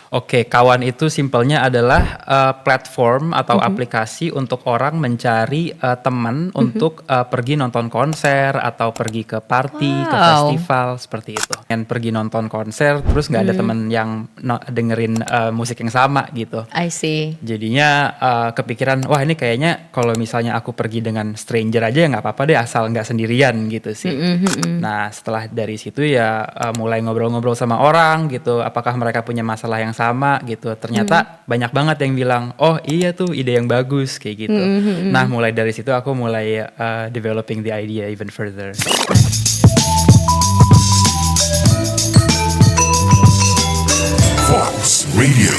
Oke, Kawan itu simpelnya adalah platform atau aplikasi untuk orang mencari teman untuk pergi nonton konser atau pergi ke party, ke Wow. festival seperti itu. Yang pergi nonton konser terus nggak ada teman yang dengerin musik yang sama gitu. I see. Jadinya kepikiran, wah ini kayaknya kalau misalnya aku pergi dengan stranger aja ya nggak apa-apa deh asal nggak sendirian gitu sih. Nah setelah dari situ ya mulai ngobrol-ngobrol sama orang gitu, apakah mereka punya masalah yang sama gitu. Ternyata banyak banget yang bilang, oh iya tuh ide yang bagus kayak gitu. Nah mulai dari situ aku mulai developing the idea even further. Fox Radio.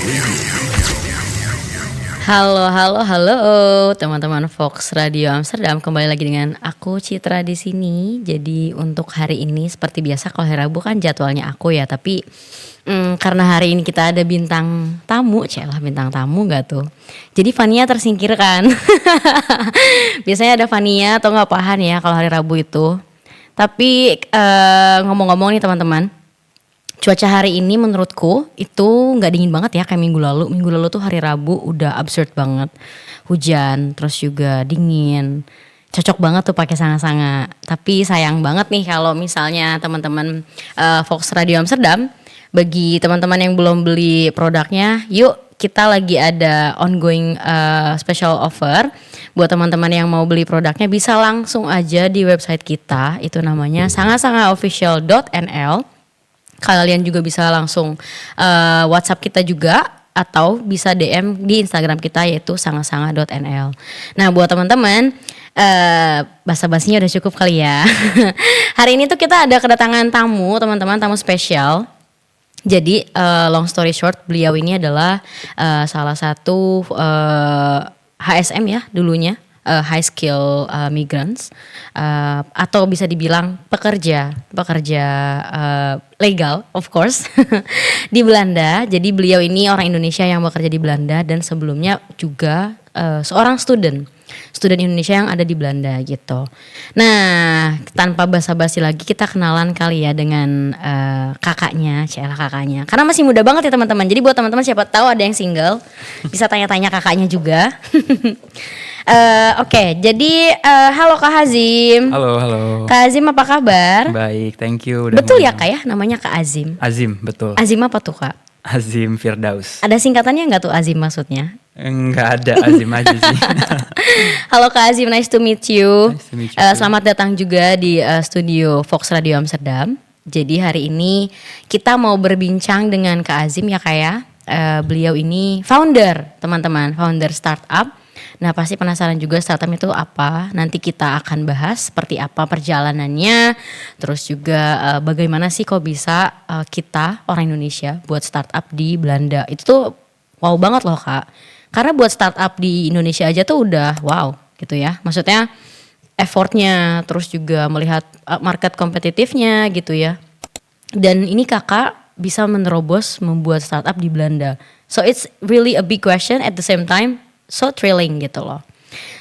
Halo teman-teman Fox Radio Amsterdam, kembali lagi dengan aku Citra di sini. Jadi untuk hari ini seperti biasa, kalau hari Rabu kan jadwalnya aku ya, tapi karena hari ini kita ada bintang tamu, bintang tamu gak tuh? Jadi Fania tersingkirkan. Biasanya ada Fania atau nggak Pahan ya kalau hari Rabu itu. Tapi ngomong-ngomong nih teman-teman, cuaca hari ini menurutku itu nggak dingin banget ya kayak minggu lalu. Minggu lalu tuh hari Rabu udah absurd banget, hujan, terus juga dingin. Cocok banget tuh pakai sanga-sanga. Tapi sayang banget nih kalau misalnya teman-teman Fox Radio Amsterdam, bagi teman-teman yang belum beli produknya, yuk kita lagi ada ongoing special offer. Buat teman-teman yang mau beli produknya bisa langsung aja di website kita, itu namanya sangasangaofficial.nl. Kalian juga bisa langsung WhatsApp kita juga, atau bisa DM di Instagram kita yaitu sangasanga.nl. Nah buat teman-teman, basa-basinya udah cukup kali ya. Hari ini tuh kita ada kedatangan tamu, teman-teman, tamu spesial. Jadi long story short, beliau ini adalah salah satu HSM ya dulunya, high skill migrants, atau bisa dibilang pekerja legal of course di Belanda. Jadi beliau ini orang Indonesia yang bekerja di Belanda dan sebelumnya juga seorang student Indonesia yang ada di Belanda gitu. Nah, tanpa basa-basi lagi kita kenalan kali ya dengan kakaknya. Karena masih muda banget ya teman-teman. Jadi buat teman-teman siapa tahu ada yang single, bisa tanya-tanya kakaknya juga. Oke, jadi halo Kak Hazim. Halo. Kak Hazim apa kabar? Baik, thank you. Udah Betul ya Kak ya, namanya Kak Azim. Azim, betul. Azim apa tuh Kak? Azim Firdaus. Ada singkatannya nggak tuh Azim maksudnya? Enggak ada, Azim aja sih. Halo Kak Azim, nice to meet you. Nice to meet you too. Selamat datang juga di studio Fox Radio Amsterdam. Jadi hari ini kita mau berbincang dengan Kak Azim ya Kak ya. Beliau ini founder, teman-teman, founder startup. Nah pasti penasaran juga startup itu apa. Nanti kita akan bahas seperti apa perjalanannya. Terus juga bagaimana sih kok bisa kita orang Indonesia buat startup di Belanda. Itu tuh wow banget loh Kak. Karena buat startup di Indonesia aja tuh udah wow gitu ya. Maksudnya effortnya, terus juga melihat market kompetitifnya gitu ya. Dan ini kakak bisa menerobos membuat startup di Belanda. So it's really a big question at the same time so thrilling gitu loh.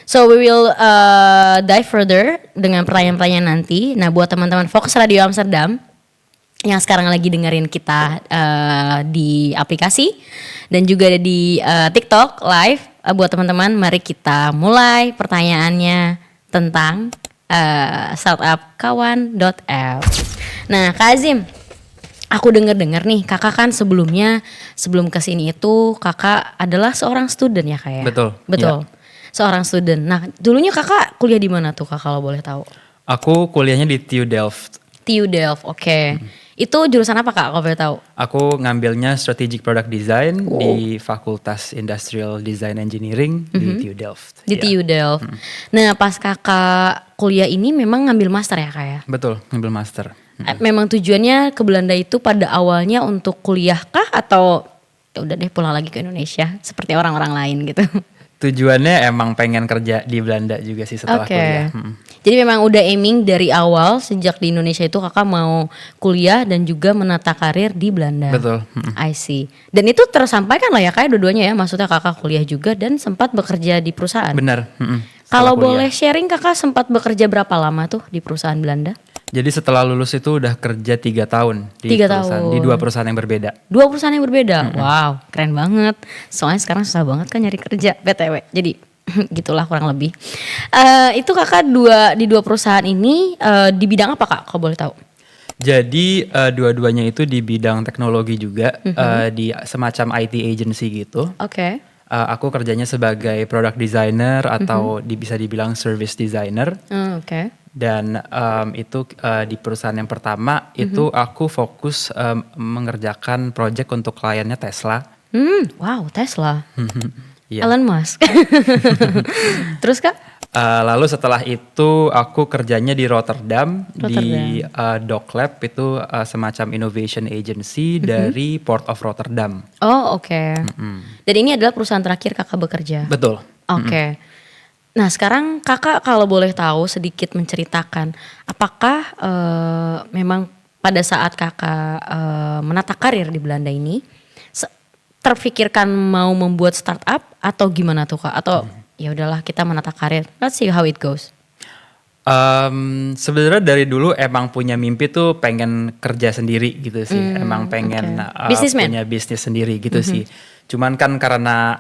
So we will dive further dengan pertanyaan-pertanyaan nanti. Nah buat teman-teman Fox Radio Amsterdam yang sekarang lagi dengerin kita di aplikasi dan juga di TikTok live, buat teman-teman mari kita mulai pertanyaannya tentang startup kawan.app. Nah Kak Azim, aku dengar nih kakak kan sebelum kesini itu kakak adalah seorang student ya Kak ya? Betul. Ya. Seorang student. Nah dulunya kakak kuliah di mana tuh Kak kalau boleh tahu? Aku kuliahnya di TU Delft. TU Delft, oke. Itu jurusan apa Kak kalau boleh tahu? Aku ngambilnya Strategic Product Design di Fakultas Industrial Design Engineering di TU Delft. Di Ya. TU Delft. Nah pas kakak kuliah ini memang ngambil master ya Kak ya? Betul, ngambil master. Memang tujuannya ke Belanda itu pada awalnya untuk kuliah kah atau ya udah deh pulang lagi ke Indonesia seperti orang-orang lain gitu? Tujuannya emang pengen kerja di Belanda juga sih setelah kuliah. Jadi memang udah aiming dari awal sejak di Indonesia itu kakak mau kuliah dan juga menata karir di Belanda. Betul. I see. Dan itu tersampaikan lah ya Kak dua-duanya ya, maksudnya kakak kuliah juga dan sempat bekerja di perusahaan. Benar. Kalau Setelah kuliah. boleh sharing kakak sempat bekerja berapa lama tuh di perusahaan Belanda? Jadi setelah lulus itu udah kerja 3 tahun di 3 perusahaan, di tahun. 2 perusahaan yang berbeda. 2 perusahaan yang berbeda. Wow, keren banget. Soalnya sekarang susah banget kan nyari kerja, BTW. Jadi gitulah kurang lebih. Itu kakak di 2 perusahaan ini di bidang apa kak, kalau boleh tahu? Jadi dua-duanya itu di bidang teknologi juga, di semacam IT agency gitu. Oke. Aku kerjanya sebagai product designer atau bisa dibilang service designer. Oke. Dan itu di perusahaan yang pertama itu aku fokus mengerjakan project untuk kliennya Tesla. Wow, Tesla. Iya. Elon Musk. Terus kak? Lalu setelah itu aku kerjanya di Rotterdam. Di Dock Lab itu semacam innovation agency dari Port of Rotterdam. Oh oke. Dan ini adalah perusahaan terakhir kakak bekerja? Betul. Oke. Nah sekarang kakak kalau boleh tahu sedikit menceritakan, apakah memang pada saat kakak menata karir di Belanda ini terfikirkan mau membuat startup atau gimana tuh kak? Atau ya udahlah kita menata karir, let's see how it goes. Sebenarnya dari dulu emang punya mimpi tuh pengen kerja sendiri gitu sih. Emang pengen Businessman? punya bisnis sendiri gitu sih. Cuman kan karena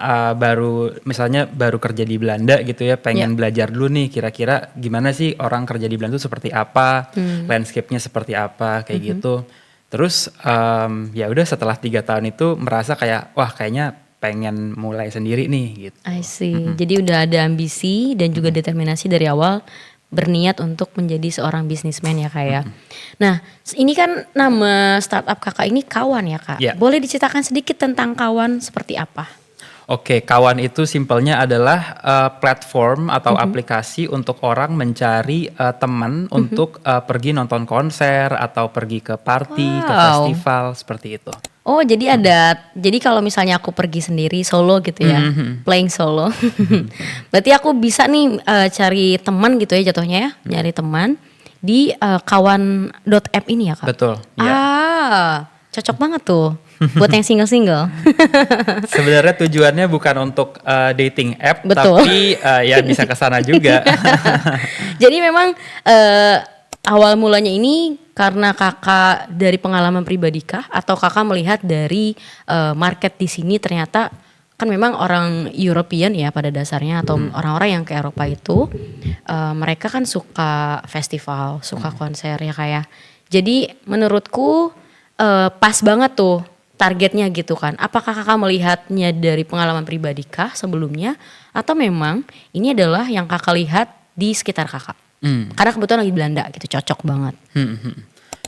misalnya baru kerja di Belanda gitu ya, pengen belajar dulu nih kira-kira gimana sih orang kerja di Belanda tuh seperti apa, landscape-nya seperti apa kayak gitu. Terus ya udah setelah 3 tahun itu merasa kayak wah kayaknya pengen mulai sendiri nih gitu. I see. Jadi udah ada ambisi dan juga determinasi dari awal berniat untuk menjadi seorang bisnismen ya kak ya. Nah ini kan nama startup kakak ini Kawan ya kak. Yeah. Boleh diceritakan sedikit tentang Kawan seperti apa? Oke, Kawan itu simpelnya adalah platform atau aplikasi untuk orang mencari teman untuk pergi nonton konser atau pergi ke party, ke festival seperti itu. Oh jadi jadi kalau misalnya aku pergi sendiri solo gitu ya, playing solo. Berarti aku bisa nih cari teman gitu ya jatuhnya ya, nyari teman di kawan.app ini ya kak? Betul. Ya. Cocok banget tuh buat yang single-single. Sebenarnya tujuannya bukan untuk dating app, Betul. tapi ya bisa ke sana juga. Jadi memang awal mulanya ini karena kakak dari pengalaman pribadi kah? Atau kakak melihat dari market di sini ternyata kan memang orang European ya pada dasarnya atau orang-orang yang ke Eropa itu mereka kan suka festival, suka konser ya kayak. Jadi menurutku pas banget tuh targetnya gitu kan. Apakah kakak melihatnya dari pengalaman pribadi kah sebelumnya? Atau memang ini adalah yang kakak lihat di sekitar kakak? Karena kebetulan lagi Belanda gitu, cocok banget.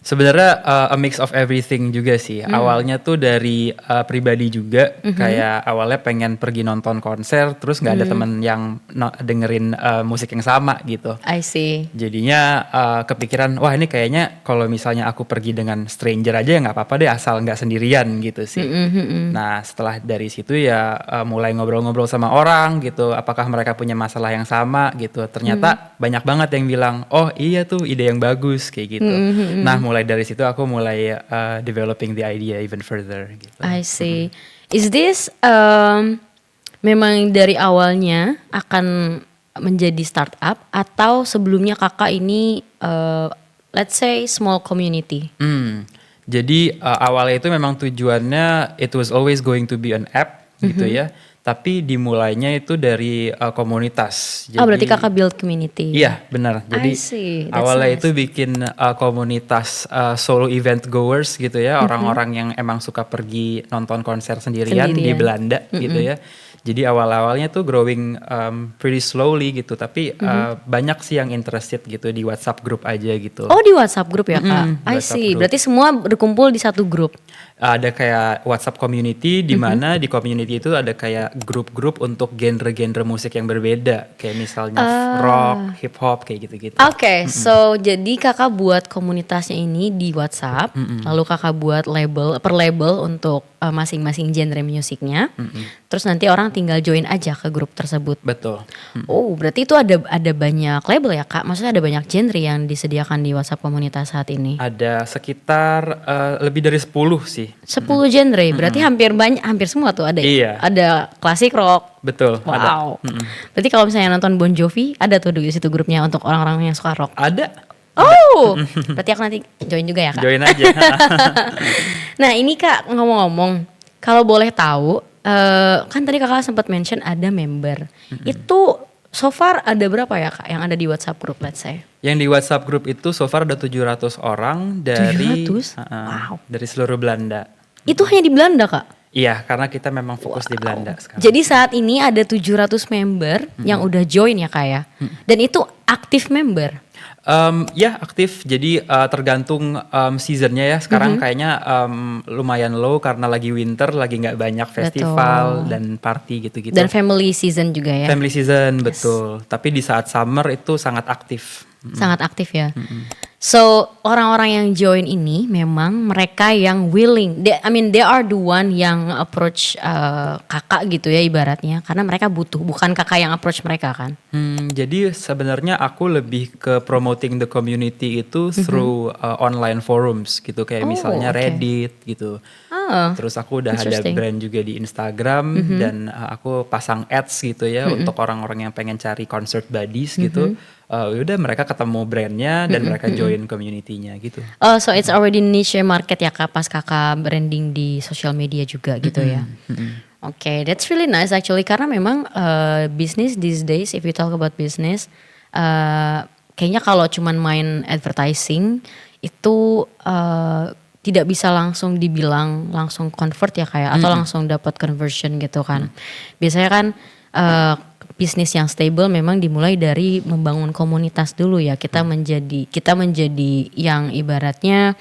Sebenarnya a mix of everything juga sih. Awalnya tuh dari pribadi juga, kayak awalnya pengen pergi nonton konser, terus nggak ada temen yang dengerin musik yang sama gitu. I see. Jadinya kepikiran, wah ini kayaknya kalau misalnya aku pergi dengan stranger aja ya nggak apa-apa deh, asal nggak sendirian gitu sih. Nah setelah dari situ ya mulai ngobrol-ngobrol sama orang gitu, apakah mereka punya masalah yang sama gitu. Ternyata banyak banget yang bilang, oh iya tuh ide yang bagus kayak gitu. Nah mulai dari situ aku mulai developing the idea even further gitu. I see. Is this memang dari awalnya akan menjadi startup atau sebelumnya kakak ini let's say small community? Jadi awalnya itu memang tujuannya it was always going to be an app gitu ya. Tapi dimulainya itu dari komunitas. Jadi, berarti kakak build community. Iya benar. Jadi I see. That's awalnya nice. itu bikin komunitas solo event goers gitu ya. Orang-orang yang emang suka pergi nonton konser sendirian di Belanda gitu ya. Jadi awal-awalnya tuh growing pretty slowly gitu. Tapi banyak sih yang interested gitu di WhatsApp group aja gitu. Oh di WhatsApp group ya kak? I WhatsApp see. group. Berarti semua berkumpul di satu grup. Ada kayak WhatsApp community di mana di community itu ada kayak grup-grup untuk genre-genre musik yang berbeda, kayak misalnya rock, hip hop kayak gitu-gitu. Oke, so jadi kakak buat komunitasnya ini di WhatsApp, lalu kakak buat per label untuk masing-masing genre musiknya. Terus nanti orang tinggal join aja ke grup tersebut. Betul. Oh, berarti itu ada banyak label ya kak? Maksudnya ada banyak genre yang disediakan di WhatsApp komunitas saat ini? Ada sekitar lebih dari 10 sih. 10 genre, berarti hampir semua tuh ada. Iya. Ada klasik rock. Betul. Wow. Berarti kalau misalnya nonton Bon Jovi, ada tuh di situ grupnya untuk orang-orang yang suka rock. Ada. Oh, berarti aku nanti join juga ya Kak? Join aja. Nah ini Kak ngomong-ngomong, kalau boleh tahu, kan tadi Kakak sempat mention ada member. Itu so far ada berapa ya Kak yang ada di WhatsApp group let's say? Yang di WhatsApp group itu so far ada 700 orang dari 700? Wow. dari seluruh Belanda. Itu hanya di Belanda Kak? Iya, karena kita memang fokus di Belanda sekarang. Jadi saat ini ada 700 member yang udah join ya Kak ya? Dan itu aktif member? Ya aktif, jadi tergantung seasonnya ya. Sekarang kayaknya lumayan low karena lagi winter, lagi nggak banyak festival dan party gitu-gitu. Dan family season juga ya? Family season, betul. Tapi di saat summer itu sangat aktif. Sangat aktif ya. So orang-orang yang join ini memang mereka yang willing. They are the one yang approach kakak gitu ya ibaratnya. Karena mereka butuh, bukan kakak yang approach mereka kan. Jadi sebenarnya aku lebih ke promoting the community itu through online forums gitu. Kayak misalnya Reddit gitu. Terus aku udah ada brand juga di Instagram dan aku pasang ads gitu ya untuk orang-orang yang pengen cari concert buddies gitu. Udah mereka ketemu brandnya dan mereka join community-nya gitu. Oh, so it's already niche market ya Kak pas Kakak branding di social media juga gitu ya. Okay, that's really nice actually karena memang business these days, if we talk about business, kayaknya kalau cuman main advertising itu tidak bisa langsung dibilang langsung convert ya kayak atau langsung dapat conversion gitu kan. Biasanya kan bisnis yang stable memang dimulai dari membangun komunitas dulu ya. Kita menjadi yang ibaratnya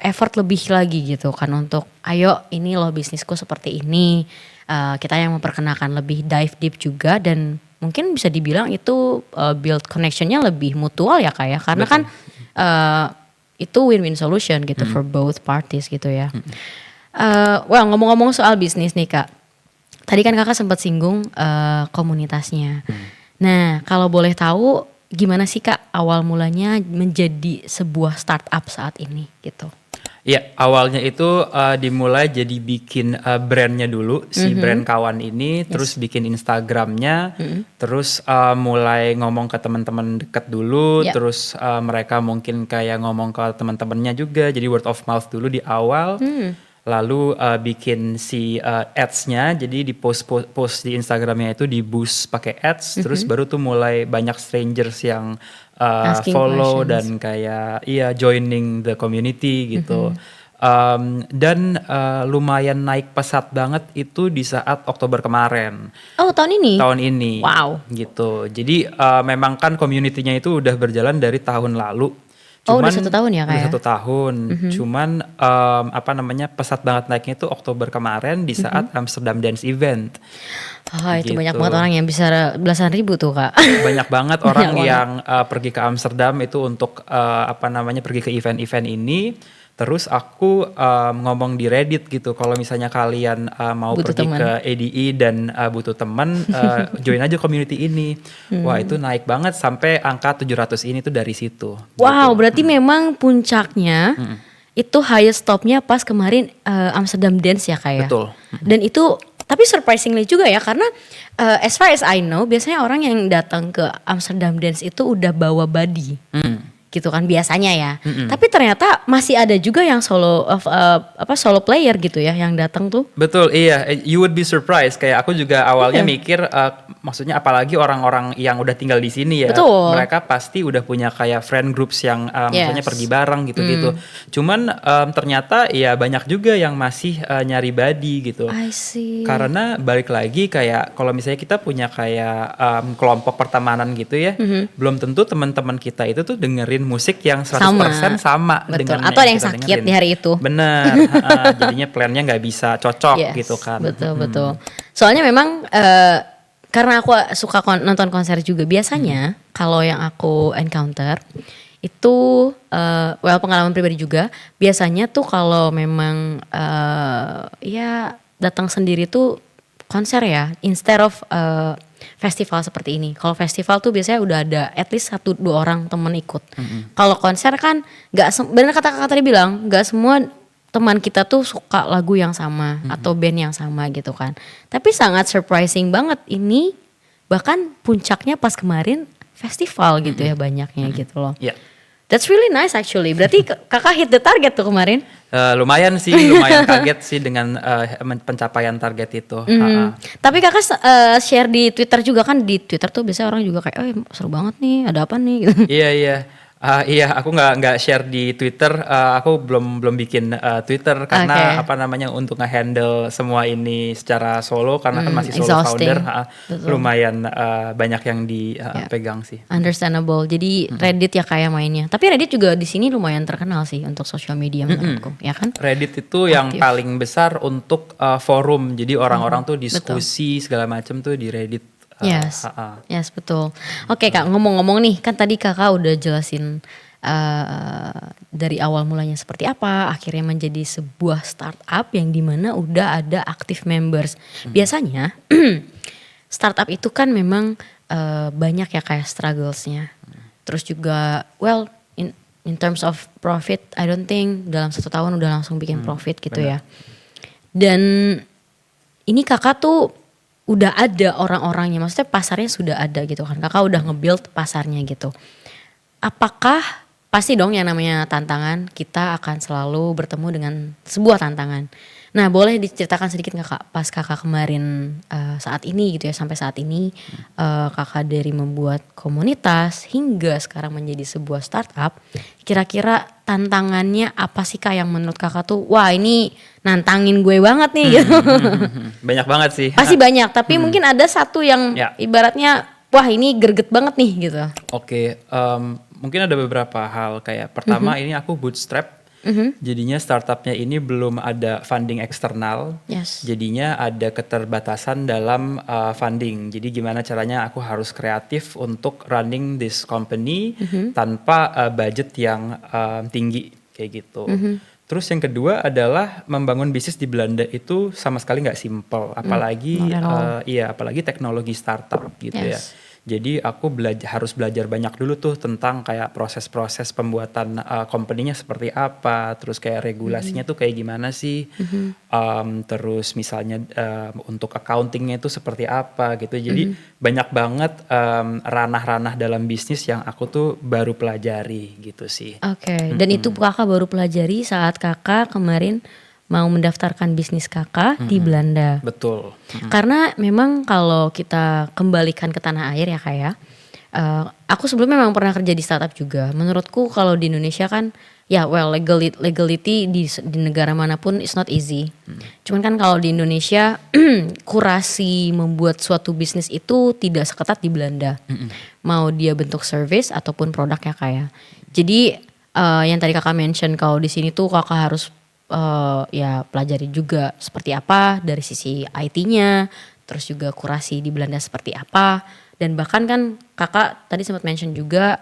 effort lebih lagi gitu kan untuk ayo ini loh bisnisku seperti ini. Kita yang memperkenalkan lebih dive deep juga dan mungkin bisa dibilang itu build connectionnya lebih mutual ya Kak ya. Karena kan itu win-win solution gitu for both parties gitu ya. Well ngomong-ngomong soal bisnis nih Kak. Tadi kan Kakak sempat singgung komunitasnya. Nah kalau boleh tahu gimana sih Kak awal mulanya menjadi sebuah startup saat ini gitu? Ya awalnya itu dimulai jadi bikin brandnya dulu si brand kawan ini, terus bikin Instagramnya, terus mulai ngomong ke teman-teman deket dulu, terus mereka mungkin kayak ngomong ke teman-temannya juga, jadi word of mouth dulu di awal. Lalu bikin si ads-nya, jadi di post di Instagramnya itu di boost pakai ads, terus baru tuh mulai banyak strangers yang follow dan kayak joining the community gitu. Dan lumayan naik pesat banget itu di saat Oktober kemarin. Oh tahun ini? Tahun ini. Wow. Gitu. Jadi memang kan community-nya itu udah berjalan dari tahun lalu. Udah 1 tahun ya Kak ya? Udah 1 tahun. Cuman pesat banget naiknya itu Oktober kemarin di saat Amsterdam Dance Event. Itu banyak banget orang yang bisa belasan ribu tuh Kak. Banyak banget orang yang pergi ke Amsterdam itu untuk pergi ke event-event ini. Terus aku ngomong di Reddit gitu, kalau misalnya kalian mau butuh pergi ke ADE dan butuh teman, join aja community ini. Wah itu naik banget sampai angka 700 ini tuh dari situ. Wow, gitu. Berarti memang puncaknya itu highest topnya pas kemarin Amsterdam Dance ya kayak. Betul. Dan itu tapi surprisingly juga ya karena as far as I know biasanya orang yang datang ke Amsterdam Dance itu udah bawa body. Gitu kan biasanya ya. Tapi ternyata masih ada juga yang solo player gitu ya yang datang tuh. Betul, iya. You would be surprised. Kayak aku juga awalnya mikir maksudnya apalagi orang-orang yang udah tinggal di sini ya. Betul. Mereka pasti udah punya kayak friend groups yang maksudnya pergi bareng gitu-gitu. Cuman ternyata ya banyak juga yang masih nyari body gitu. I see. Karena balik lagi kayak kalau misalnya kita punya kayak kelompok pertemanan gitu ya. Belum tentu teman-teman kita itu tuh dengerin musik yang 100% sama betul. dengan atau ada yang sakit dengerin di hari itu. Bener. Jadinya plannya nggak bisa cocok gitu kan. Betul. Soalnya memang karena aku suka nonton konser juga biasanya kalau yang aku encounter itu pengalaman pribadi juga biasanya tuh kalau memang datang sendiri tuh konser ya instead of festival seperti ini. Kalau festival tuh biasanya udah ada at least 1-2 orang temen ikut. Kalau konser kan benar kata kakak tadi bilang nggak semua teman kita tuh suka lagu yang sama atau band yang sama gitu kan. Tapi sangat surprising banget ini bahkan puncaknya pas kemarin festival gitu ya banyaknya gitu loh. Yeah. That's really nice actually. Berarti kakak hit the target tuh kemarin. Lumayan kaget sih dengan pencapaian target itu. Tapi kakak share di Twitter juga kan, di Twitter tuh biasanya orang juga kayak, seru banget nih, ada apa nih gitu. Iya. Iya, aku nggak share di Twitter. Aku belum bikin Twitter karena untuk ngehandle semua ini secara solo karena kan masih solo founder. Lumayan banyak yang dipegang sih. Understandable. Jadi Reddit ya kayak mainnya. Tapi Reddit juga di sini lumayan terkenal sih untuk social media menurutku, ya kan? Reddit itu yang paling besar untuk forum. Jadi orang-orang tuh diskusi segala macam tuh di Reddit. Yes, betul. Oke Kak, ngomong-ngomong nih, kan tadi kakak udah jelasin dari awal mulanya seperti apa, akhirnya menjadi sebuah startup yang dimana udah ada active members. Biasanya startup itu kan memang banyak ya kayak strugglesnya. Terus juga, in terms of profit, I don't think dalam 1 tahun udah langsung bikin profit gitu ya. Dan ini kakak tuh udah ada orang-orangnya, maksudnya pasarnya sudah ada gitu kan. Kakak udah nge-build pasarnya gitu. Apakah pasti dong yang namanya tantangan, kita akan selalu bertemu dengan sebuah tantangan. Nah, boleh diceritakan sedikit kakak pas kakak kemarin saat ini gitu ya, sampai saat ini kakak dari membuat komunitas hingga sekarang menjadi sebuah startup, kira-kira tantangannya apa sih kak yang menurut kakak tuh, wah ini nantangin gue banget nih gitu. Banyak banget sih. Pasti banyak, tapi mungkin ada satu yang ibaratnya, wah ini greget banget nih gitu. Oke, mungkin ada beberapa hal kayak pertama ini aku bootstrap. Jadinya startupnya ini belum ada funding eksternal, jadinya ada keterbatasan dalam funding. Jadi gimana caranya aku harus kreatif untuk running this company tanpa budget yang tinggi kayak gitu. Terus yang kedua adalah membangun bisnis di Belanda itu sama sekali nggak simple, apalagi apalagi teknologi startup gitu ya. Jadi aku harus belajar banyak dulu tuh tentang kayak proses-proses pembuatan company-nya seperti apa, terus kayak regulasinya tuh kayak gimana sih, terus misalnya untuk accounting-nya itu seperti apa gitu. Jadi banyak banget ranah-ranah dalam bisnis yang aku tuh baru pelajari gitu sih. Oke, dan itu kakak baru pelajari saat kakak kemarin mau mendaftarkan bisnis kakak di Belanda. Betul. Karena memang kalau kita kembalikan ke tanah air ya kak ya, aku sebelumnya memang pernah kerja di startup juga. Menurutku kalau di Indonesia kan legality di negara manapun is not easy. Cuman kan kalau di Indonesia kurasi membuat suatu bisnis itu tidak seketat di Belanda. Mau dia bentuk service ataupun produk ya kak ya. Jadi yang tadi kakak mention kalau di sini tuh kakak harus pelajari juga seperti apa dari sisi IT-nya, terus juga kurasi di Belanda seperti apa, dan bahkan kan kakak tadi sempat mention juga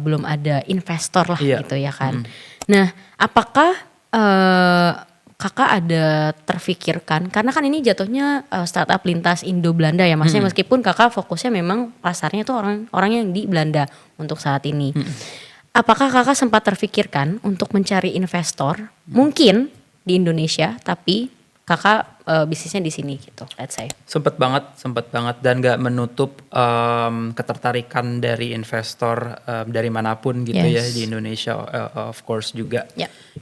belum ada investor lah gitu ya kan. Nah, apakah kakak ada terfikirkan, karena kan ini jatuhnya startup lintas Indo Belanda ya, maksudnya meskipun kakak fokusnya memang pasarnya tuh orang yang di Belanda untuk saat ini. Apakah kakak sempat terfikirkan untuk mencari investor mungkin di Indonesia tapi kakak bisnisnya di sini gitu, let's say? Sempet banget dan gak menutup ketertarikan dari investor dari manapun gitu ya di Indonesia of course juga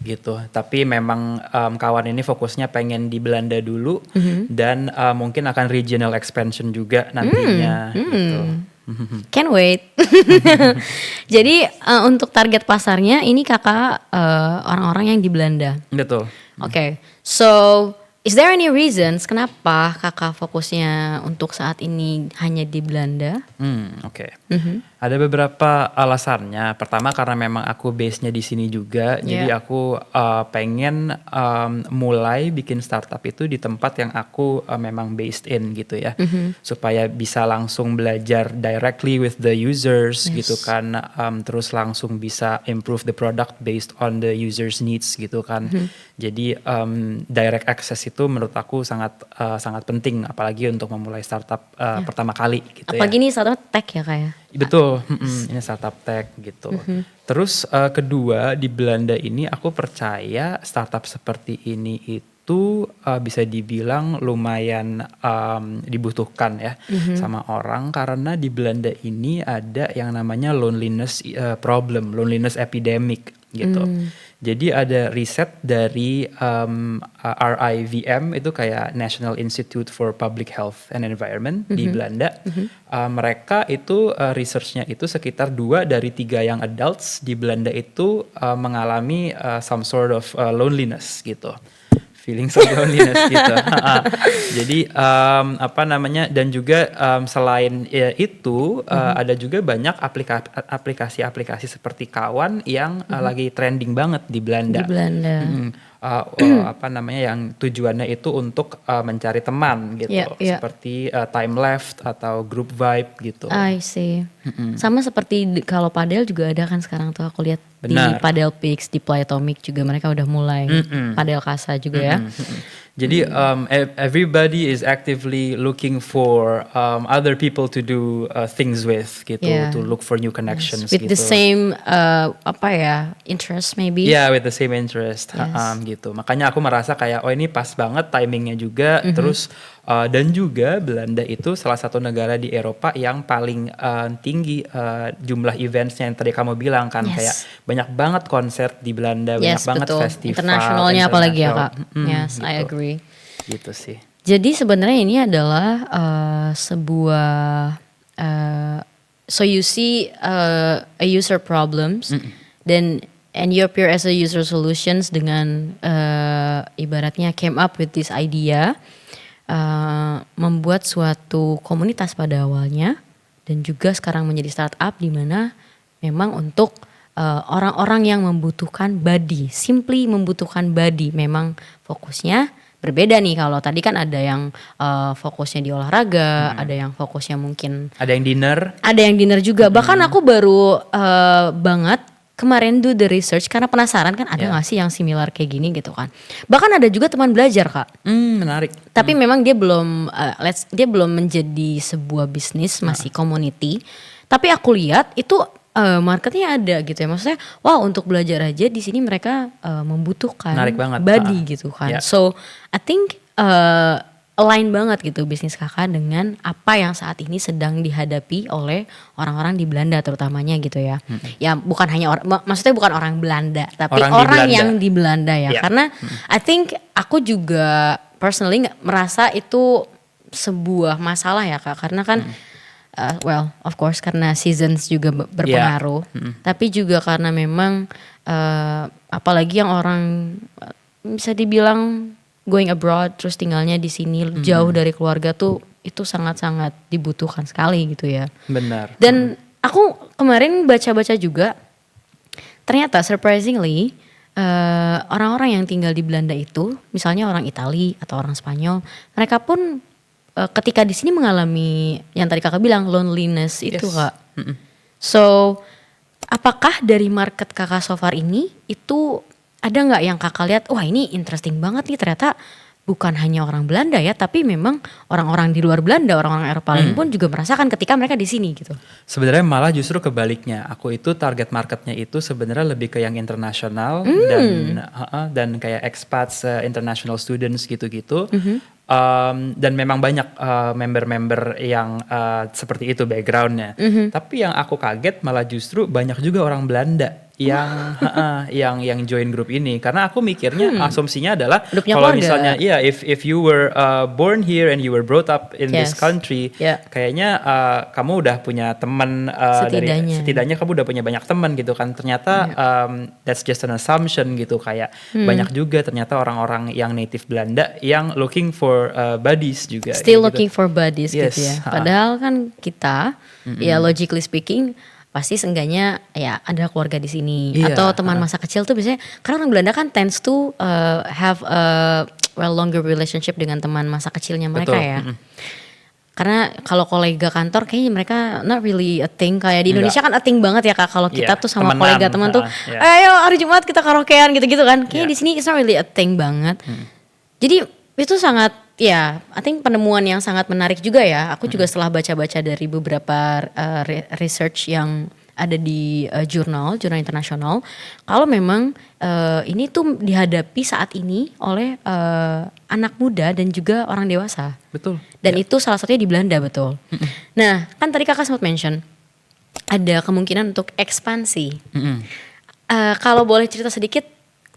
gitu. Tapi memang kawan ini fokusnya pengen di Belanda dulu dan mungkin akan regional expansion juga nantinya gitu. Can't wait. Jadi untuk target pasarnya ini kakak orang-orang yang di Belanda. Betul. Oke, so is there any reasons kenapa kakak fokusnya untuk saat ini hanya di Belanda? Oke. Ada beberapa alasannya. Pertama karena memang aku base-nya di sini juga, jadi aku pengen mulai bikin startup itu di tempat yang aku memang based in gitu ya, supaya bisa langsung belajar directly with the users gitu kan, terus langsung bisa improve the product based on the users needs gitu kan. Jadi direct access itu menurut aku sangat penting, apalagi untuk memulai startup pertama kali gitu ya. Apalagi ini startup tech ya kayak. Betul, ini startup tech gitu. Terus kedua di Belanda ini aku percaya startup seperti ini itu itu bisa dibilang lumayan dibutuhkan ya sama orang karena di Belanda ini ada yang namanya loneliness problem, loneliness epidemic gitu. Jadi ada riset dari RIVM itu kayak National Institute for Public Health and Environment di Belanda. Mereka itu researchnya itu sekitar 2 dari 3 yang adults di Belanda itu mengalami some sort of loneliness gitu. Feeling of loneliness gitu. Jadi apa namanya, dan juga selain itu ada juga banyak aplikasi-aplikasi seperti Kawan yang lagi trending banget di Belanda. Di Belanda. Apa namanya, yang tujuannya itu untuk mencari teman gitu, seperti Time Left atau Group Vibe gitu. I see. Sama seperti kalau padel juga ada kan sekarang tuh, aku lihat di Padel Pix, di Playatomic juga mereka udah mulai. Padel Casa juga ya. Jadi everybody is actively looking for other people to do things with gitu, to look for new connections with gitu. the same apa ya, interest maybe. Yeah, with the same interest. Gitu. Makanya aku merasa kayak ini pas banget timingnya juga. Terus dan juga Belanda itu salah satu negara di Eropa yang paling tinggi jumlah eventsnya yang tadi kamu bilang kan, kayak banyak banget konser di Belanda, banyak banget festival internasionalnya apalagi ya Kak. Yes, gitu. I agree. Gitu sih. Jadi sebenarnya ini adalah sebuah so you see a user problems then and you appear as a user solutions dengan ibaratnya came up with this idea, membuat suatu komunitas pada awalnya dan juga sekarang menjadi startup di mana memang untuk orang-orang yang membutuhkan body, simply membutuhkan body. Memang fokusnya berbeda nih, kalau tadi kan ada yang fokusnya di olahraga, ada yang fokusnya mungkin ada yang dinner juga. Bahkan aku baru banget kemarin do the research karena penasaran kan ada nggak sih yang similar kayak gini gitu kan. Bahkan ada juga teman belajar Kak. Menarik. Tapi memang dia belum menjadi sebuah bisnis, masih community. Tapi aku lihat itu marketnya ada gitu ya. Maksudnya untuk belajar aja di sini mereka membutuhkan body gitu kan. So I think align banget gitu bisnis kakak dengan apa yang saat ini sedang dihadapi oleh orang-orang di Belanda terutamanya gitu ya. Ya bukan hanya maksudnya bukan orang Belanda, tapi orang yang di Belanda ya. Karena I think aku juga personally merasa itu sebuah masalah ya Kak. Karena kan well of course karena seasons juga berpengaruh. Tapi juga karena memang apalagi yang orang bisa dibilang going abroad terus tinggalnya di sini jauh dari keluarga tuh itu sangat-sangat dibutuhkan sekali gitu ya. Benar. Dan aku kemarin baca-baca juga ternyata surprisingly orang-orang yang tinggal di Belanda itu, misalnya orang Itali atau orang Spanyol, mereka pun ketika di sini mengalami yang tadi kakak bilang loneliness itu Kak. So apakah dari market kakak so far ini itu ada nggak yang kakak lihat, wah ini interesting banget nih, ternyata bukan hanya orang Belanda ya, tapi memang orang-orang di luar Belanda, orang-orang Eropa lain pun juga merasakan ketika mereka di sini gitu. Sebenarnya malah justru kebaliknya, aku itu target marketnya itu sebenarnya lebih ke yang internasional dan kayak expats, international students gitu-gitu. Dan memang banyak member-member yang seperti itu backgroundnya. Tapi yang aku kaget malah justru banyak juga orang Belanda yang join grup ini, karena aku mikirnya asumsinya adalah kalau misalnya if you were born here and you were brought up in this country, kayaknya kamu udah punya teman, setidaknya kamu udah punya banyak teman gitu kan. Ternyata that's just an assumption gitu, kayak banyak juga ternyata orang-orang yang native Belanda yang looking for buddies juga. Still looking for buddies gitu ya. Padahal kan kita ya logically speaking pasti seenggaknya ya ada keluarga di sini atau teman masa kecil tuh biasanya, karena orang Belanda kan tends to have a longer relationship dengan teman masa kecilnya mereka. Betul. Ya. Karena kalau kolega kantor kayaknya mereka not really a thing, kayak di Indonesia kan a thing banget ya Kak, kalau kita tuh sama kolega teman tuh ayo hari Jumat kita karaokean gitu-gitu kan. Kayaknya di sini it's not really a thing banget. Jadi itu sangat I think penemuan yang sangat menarik juga ya. Aku juga setelah baca-baca dari beberapa research yang ada di jurnal internasional kalau memang ini tuh dihadapi saat ini oleh anak muda dan juga orang dewasa. Betul. Dan itu salah satunya di Belanda, betul. Nah, kan tadi kakak sempat mention ada kemungkinan untuk ekspansi. Kalau boleh cerita sedikit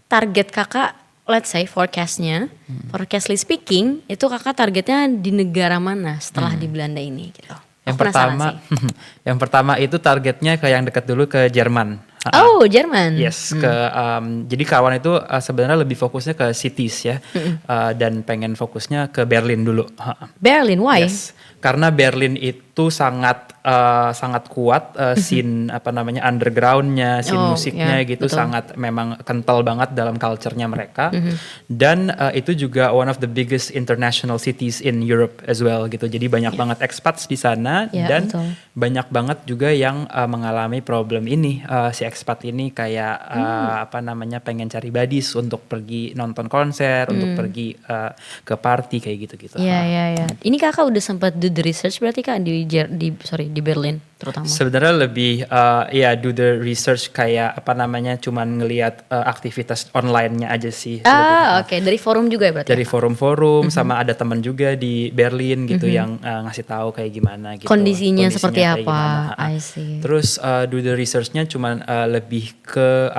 target kakak, let's say forecastnya, forecastly speaking, itu kakak targetnya di negara mana setelah di Belanda ini gitu? Yang pertama itu targetnya ke yang dekat dulu, ke Jerman. Oh, Jerman. Yes, jadi kawan itu sebenarnya lebih fokusnya ke cities ya, dan pengen fokusnya ke Berlin dulu. Berlin, why? Yes, karena Berlin itu sangat kuat scene undergroundnya, scene musiknya gitu, betul. Sangat memang kental banget dalam culture-nya mereka, dan itu juga one of the biggest international cities in Europe as well gitu. Jadi banyak banget expats di sana, dan betul. Banyak banget juga yang mengalami problem ini, si expat ini kayak pengen cari badis untuk pergi nonton konser, untuk pergi ke party kayak gitu-gitu. Iya. Ini kakak udah sempat do the research berarti kak di Berlin terutama. Sebenarnya lebih do the research kayak cuman ngelihat aktivitas online-nya aja sih. Oke. Dari forum juga ya berarti. Dari forum-forum, sama ada teman juga di Berlin gitu yang ngasih tahu kayak gimana gitu. Kondisinya seperti apa? I see. Terus do the research-nya cuman lebih ke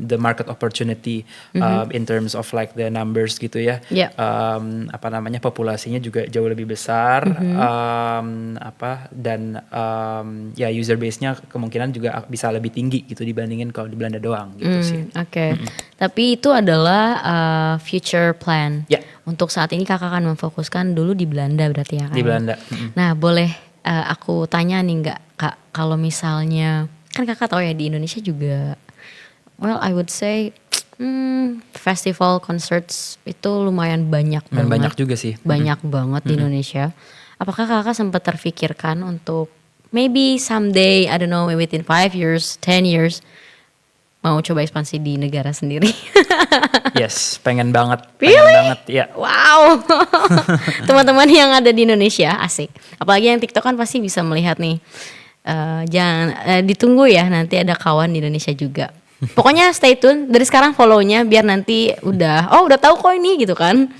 the market opportunity in terms of like the numbers gitu ya. Yeah. Populasinya juga jauh lebih besar, dan user base-nya kemungkinan juga bisa lebih tinggi gitu dibandingin kalau di Belanda doang gitu sih. Oke. Tapi itu adalah future plan. Yeah. Untuk saat ini kakak akan memfokuskan dulu di Belanda berarti ya kan? Di Belanda. Nah, boleh aku tanya nih nggak kak, kalau misalnya kan kakak tahu ya di Indonesia juga, well I would say festival concerts itu lumayan banyak banget. Banyak juga sih. Banyak banget di Indonesia. Apakah kakak sempat terfikirkan untuk maybe someday, I don't know, within 5 years, 10 years, mau coba ekspansi di negara sendiri? Yes, pengen banget. Really? Pengen banget, ya. Wow. Teman-teman yang ada di Indonesia, asik. Apalagi yang TikTok kan pasti bisa melihat nih. Jangan ditunggu ya, nanti ada kawan di Indonesia juga. Pokoknya stay tune dari sekarang, follow-nya biar nanti udah tahu kok ini gitu kan.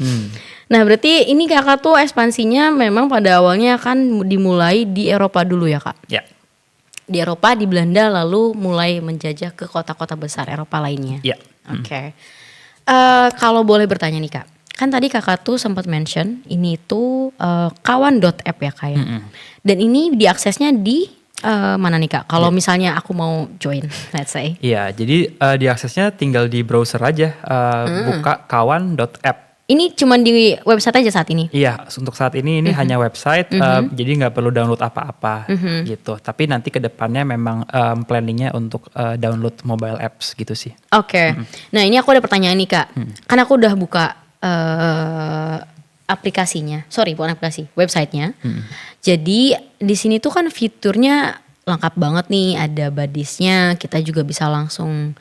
Nah, berarti ini kakak tuh ekspansinya memang pada awalnya akan dimulai di Eropa dulu ya kak? Ya. Di Eropa, di Belanda, lalu mulai menjajah ke kota-kota besar Eropa lainnya. Ya. Oke. Kalau boleh bertanya nih kak, kan tadi kakak tuh sempat mention ini tuh kawan.app ya kak ya. Dan ini diaksesnya di mana nih kak? Kalau misalnya aku mau join, let's say. Iya, jadi diaksesnya tinggal di browser aja, buka kawan.app. Ini cuma di website aja saat ini? Iya, untuk saat ini hanya website, jadi nggak perlu download apa-apa gitu. Tapi nanti ke depannya memang planningnya untuk download mobile apps gitu sih. Oke. Nah, ini aku ada pertanyaan nih kak. Kan aku udah buka aplikasinya, bukan aplikasi, websitenya. Jadi di sini tuh kan fiturnya lengkap banget nih, ada badisnya, kita juga bisa langsung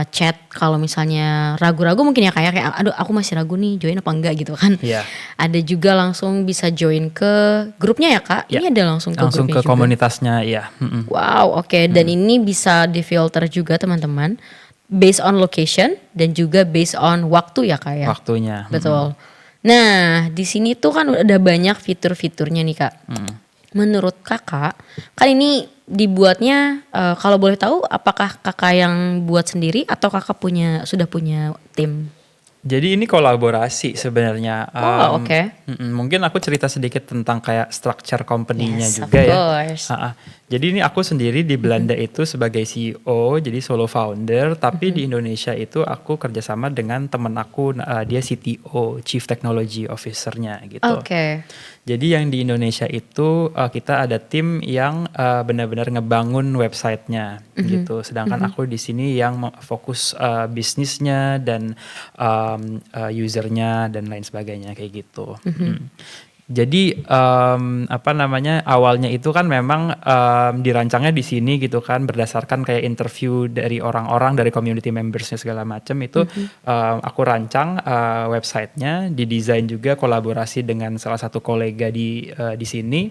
chat kalau misalnya ragu-ragu mungkin ya kayak aduh aku masih ragu nih join apa enggak gitu kan. Yeah. Ada juga langsung bisa join ke grupnya ya kak. Ini ada langsung ke grupnya juga. Komunitasnya ya. Wow, oke. Dan ini bisa difilter juga teman-teman based on location dan juga based on waktu ya kak ya. Waktunya. Betul. Nah di sini tuh kan udah banyak fitur-fiturnya nih kak. Menurut kakak kan ini dibuatnya kalau boleh tahu apakah kakak yang buat sendiri atau kakak sudah punya tim? Jadi ini kolaborasi sebenarnya. Oke. Mungkin aku cerita sedikit tentang kayak structure company-nya juga ya. Jadi ini aku sendiri di Belanda itu sebagai CEO, jadi solo founder. Tapi di Indonesia itu aku kerjasama dengan teman aku, dia CTO, Chief Technology Officer-nya gitu. Oke. Jadi yang di Indonesia itu kita ada tim yang benar-benar ngebangun websitenya gitu. Sedangkan aku di sini yang fokus bisnisnya dan usernya dan lain sebagainya kayak gitu. Jadi apa namanya awalnya itu kan memang dirancangnya di sini gitu kan berdasarkan kayak interview dari orang-orang dari community membersnya segala macam itu aku rancang websitenya, didesain juga kolaborasi dengan salah satu kolega di sini.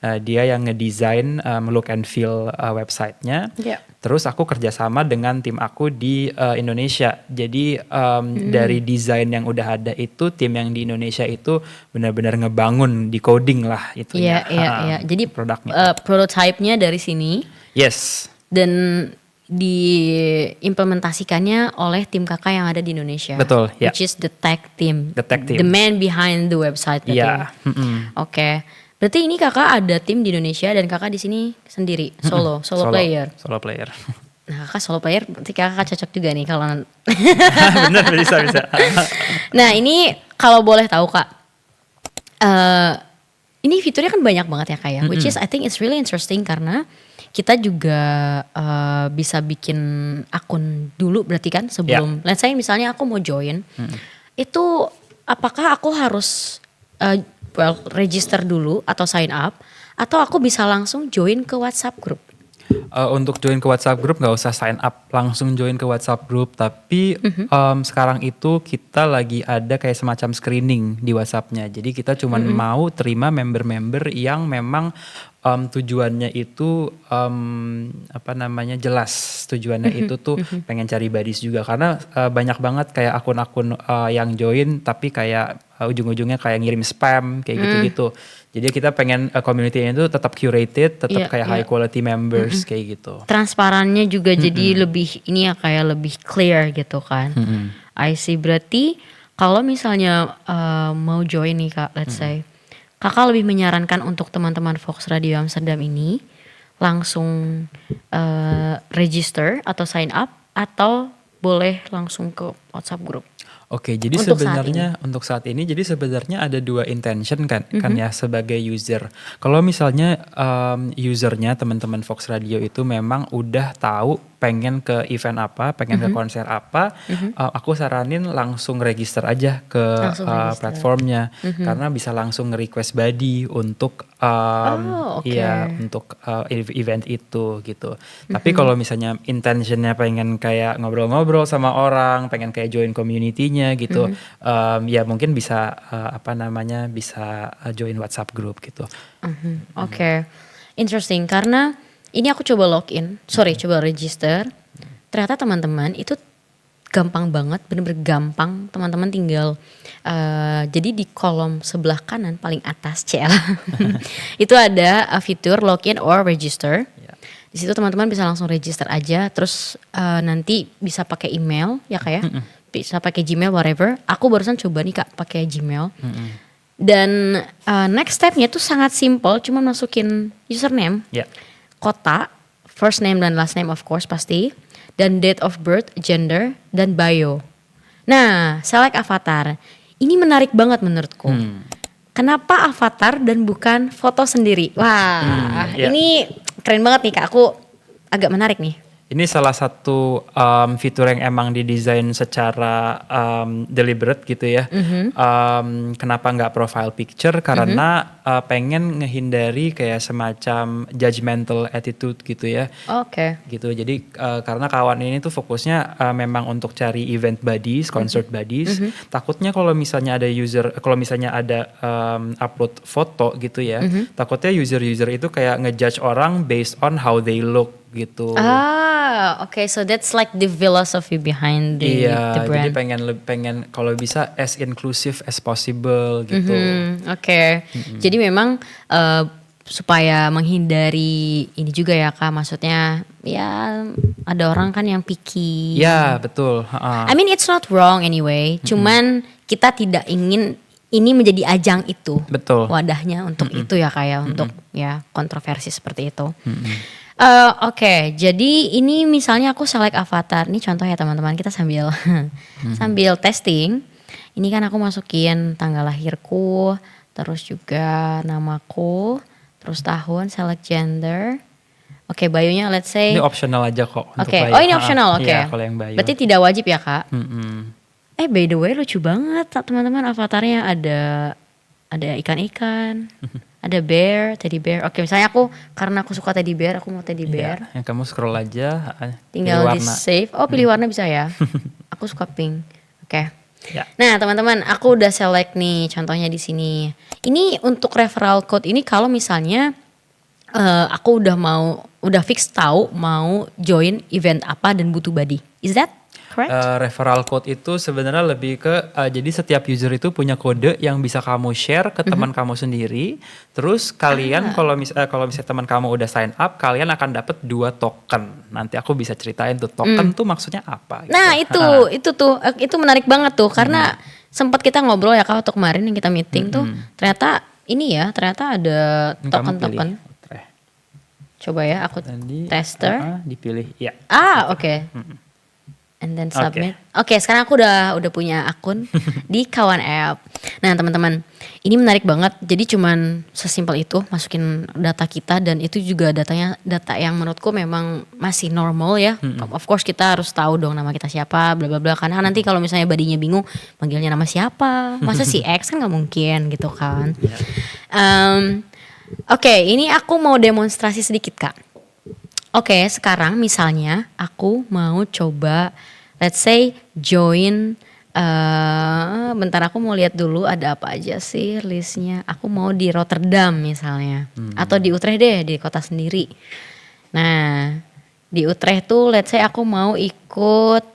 Dia yang ngedesain look and feel websitenya. Yeah. Terus aku kerjasama dengan tim aku di Indonesia. Jadi dari desain yang udah ada itu, tim yang di Indonesia itu benar-benar ngebangun, decoding lah itunya. Iya. Jadi produknya. prototype-nya dari sini Yes. dan diimplementasikannya oleh tim kakak yang ada di Indonesia. Betul, ya. Which is the tech team. The tech team. The man behind the website. Iya. Oke. Berarti ini kakak ada tim di Indonesia dan kakak di sini sendiri, solo player. Solo player. Nah, kakak solo player berarti kakak cocok juga nih kalau Bener, bisa. Nah, ini kalau boleh tahu Kak. Ini fiturnya kan banyak banget ya Kak ya. Which is I think it's really interesting karena kita juga bisa bikin akun dulu berarti kan sebelum let's say misalnya aku mau join. Itu apakah aku harus register dulu atau sign up atau aku bisa langsung join ke WhatsApp group? Untuk join ke WhatsApp group nggak usah sign up langsung join ke WhatsApp group, tapi sekarang itu kita lagi ada kayak semacam screening di WhatsAppnya. Jadi kita cuma mau terima member-member yang memang tujuannya itu apa namanya jelas tujuannya itu tuh pengen cari buddies juga karena banyak banget kayak akun-akun yang join tapi kayak ujung-ujungnya kayak ngirim spam kayak gitu-gitu. Jadi kita pengen community-nya itu tetap curated, tetap kayak high quality members kayak gitu. Transparannya juga jadi lebih ini ya kayak lebih clear gitu kan. I see, berarti kalau misalnya mau join nih Kak, let's say kakak lebih menyarankan untuk teman-teman Fox Radio Amsterdam ini langsung register atau sign up atau boleh langsung ke WhatsApp group? Oke, jadi sebenarnya untuk saat ini jadi sebenarnya ada dua intention kan ya sebagai user. Kalau misalnya usernya teman-teman Fox Radio itu memang udah tahu pengen ke event apa, pengen ke konser apa, aku saranin langsung register aja ke platformnya karena bisa langsung nge-request buddy untuk untuk event itu gitu. Tapi kalau misalnya intentionnya pengen kayak ngobrol-ngobrol sama orang, pengen kayak join community-nya gitu, ya mungkin bisa bisa join WhatsApp group gitu. Oke. Interesting karena ini aku coba coba register. Ternyata teman-teman itu gampang banget, bener-bener gampang. Teman-teman tinggal jadi di kolom sebelah kanan paling atas itu ada fitur login or register. Di situ teman-teman bisa langsung register aja, terus nanti bisa pakai email ya Kak ya. Bisa pakai Gmail whatever. Aku barusan coba nih Kak pakai Gmail. Dan next stepnya tuh sangat simple, cuma masukin username, kota, first name dan last name of course pasti, dan date of birth, gender, dan bio. Nah, select avatar. Ini menarik banget menurutku. Kenapa avatar dan bukan foto sendiri? Wah, ini keren banget nih Kak. Aku agak menarik nih. Ini salah satu fitur yang emang didesain secara deliberate gitu ya. Kenapa nggak profile picture? Karena pengen ngehindari kayak semacam judgmental attitude gitu ya. Oke. Gitu. Jadi karena kawan ini tuh fokusnya memang untuk cari event buddies, concert buddies. Takutnya kalau misalnya ada upload foto gitu ya, takutnya user-user itu kayak ngejudge orang based on how they look gitu. Okay, so that's like the philosophy behind the brand. Jadi pengen kalau bisa as inclusive as possible gitu. Oke. Jadi memang supaya menghindari ini juga ya Kak, maksudnya ya ada orang kan yang picky. Ya, betul. I mean it's not wrong anyway, cuman kita tidak ingin ini menjadi ajang itu. Betul. Wadahnya untuk itu ya Kak ya, untuk ya kontroversi seperti itu. Oke, jadi ini misalnya aku select avatar. Ini contoh ya teman-teman, kita sambil sambil testing. Ini kan aku masukin tanggal lahirku, terus juga namaku, terus tahun, select gender. Oke, bio-nya let's say. Ini optional aja kok. Oke, oh ini optional, oke. Iya, kalau yang bio. Berarti tidak wajib ya Kak? By the way lucu banget teman-teman avatarnya ada ada ikan-ikan, ada bear, teddy bear. Oke, misalnya karena aku suka teddy bear, aku mau teddy bear. Yang kamu scroll aja, Tinggal pilih di warna. save. Oh, pilih warna bisa ya. Aku suka pink. Oke. Ya. Nah, teman-teman, aku udah select nih contohnya di sini. Ini untuk referral code ini kalau misalnya aku udah fix tahu mau join event apa dan butuh buddy. Is that correct? Referral code itu sebenarnya lebih ke jadi setiap user itu punya kode yang bisa kamu share ke teman kamu sendiri. Terus kalian kalau misalnya teman kamu udah sign up, kalian akan dapat 2 token. Nanti aku bisa ceritain tuh token tuh maksudnya apa. Gitu. Nah itu menarik banget tuh karena sempat kita ngobrol ya Kak waktu kemarin yang kita meeting tuh ternyata ada Kamu token-token. pilih. Coba ya aku Tadi, tester. dipilih, ya. Oke. And then submit. Oke, sekarang aku udah punya akun di Kawan App. Nah, teman-teman, ini menarik banget. Jadi cuman sesimpel itu masukin data kita dan itu juga data yang menurutku memang masih normal ya. Of course kita harus tahu dong nama kita siapa, bla bla bla. Karena nanti kalau misalnya badinya bingung manggilnya nama siapa, masa si X kan nggak mungkin gitu kan. Oke, ini aku mau demonstrasi sedikit Kak. Oke, sekarang misalnya aku mau coba, let's say join, bentar aku mau lihat dulu ada apa aja sih listnya. Aku mau di Rotterdam misalnya, atau di Utrecht deh, di kota sendiri. Nah, di Utrecht tuh let's say aku mau ikut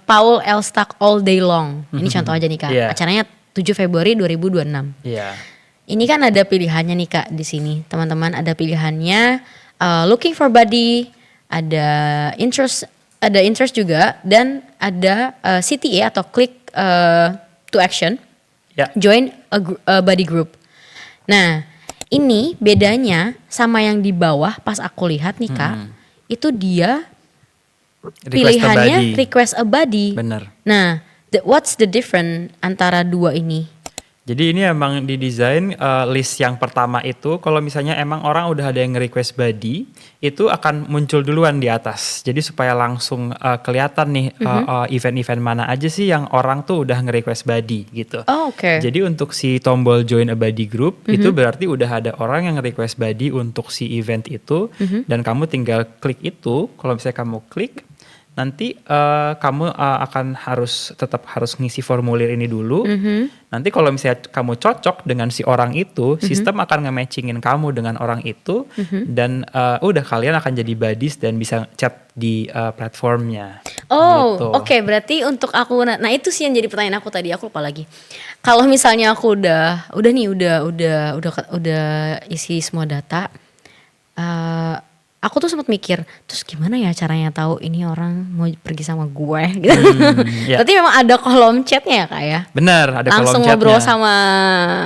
Paul Elstak All Day Long. Ini contoh aja nih Kak, acaranya 7 Februari 2026. Iya. Ini kan ada pilihannya nih Kak di sini, teman-teman ada pilihannya. Looking for buddy, ada interest juga, dan ada CTA atau click to action, join a buddy group. Nah, ini bedanya sama yang di bawah pas aku lihat nih Kak, itu dia pilihannya request a buddy. Bener. Nah, what's the difference antara dua ini? Jadi ini emang didesain list yang pertama itu kalau misalnya emang orang udah ada yang request buddy itu akan muncul duluan di atas. Jadi supaya langsung kelihatan nih event-event mana aja sih yang orang tuh udah nge-request buddy gitu. Oh, oke. Jadi untuk si tombol join a buddy group itu berarti udah ada orang yang request buddy untuk si event itu dan kamu tinggal klik itu. Kalau misalnya kamu klik nanti kamu tetap harus ngisi formulir ini dulu. Nanti kalau misalnya kamu cocok dengan si orang itu, sistem akan nge-matchingin kamu dengan orang itu dan udah kalian akan jadi buddies dan bisa chat di platformnya. Oh, gitu. Oke. Berarti untuk aku, nah itu sih yang jadi pertanyaan aku tadi. Aku lupa lagi. Kalau misalnya aku udah isi semua data. Aku tuh sempat mikir, terus gimana ya caranya tahu ini orang mau pergi sama gue gitu. Berarti memang ada kolom chatnya ya Kak ya? Bener, ada langsung kolom chatnya. Ngobrol sama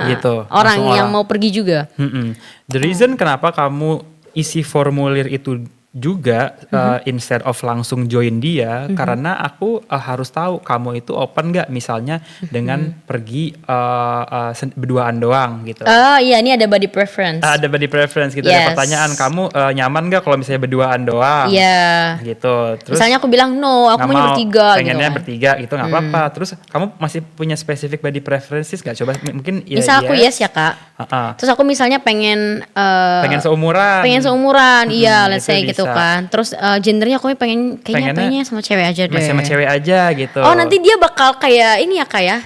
gitu, orang yang mau pergi juga. The reason kenapa kamu isi formulir itu juga instead of langsung join dia karena aku harus tahu kamu itu open gak misalnya dengan pergi berduaan doang gitu. Iya ini ada body preference. Ada body preference gitu. Ada pertanyaan kamu nyaman gak kalau misalnya berduaan doang? Iya. Gitu. Terus misalnya aku bilang no, aku mau bertiga. Pengennya gitu kan. bertiga gitu nggak apa-apa. Terus kamu masih punya specific body preferences gak? Coba mungkin misal aku yes ya Kak. Terus aku misalnya pengen seumuran. Iya let's say gitu kan. Terus gendernya aku kayaknya sama cewek aja deh. Sama cewek aja gitu. Oh nanti dia bakal kayak ini ya Kak ya,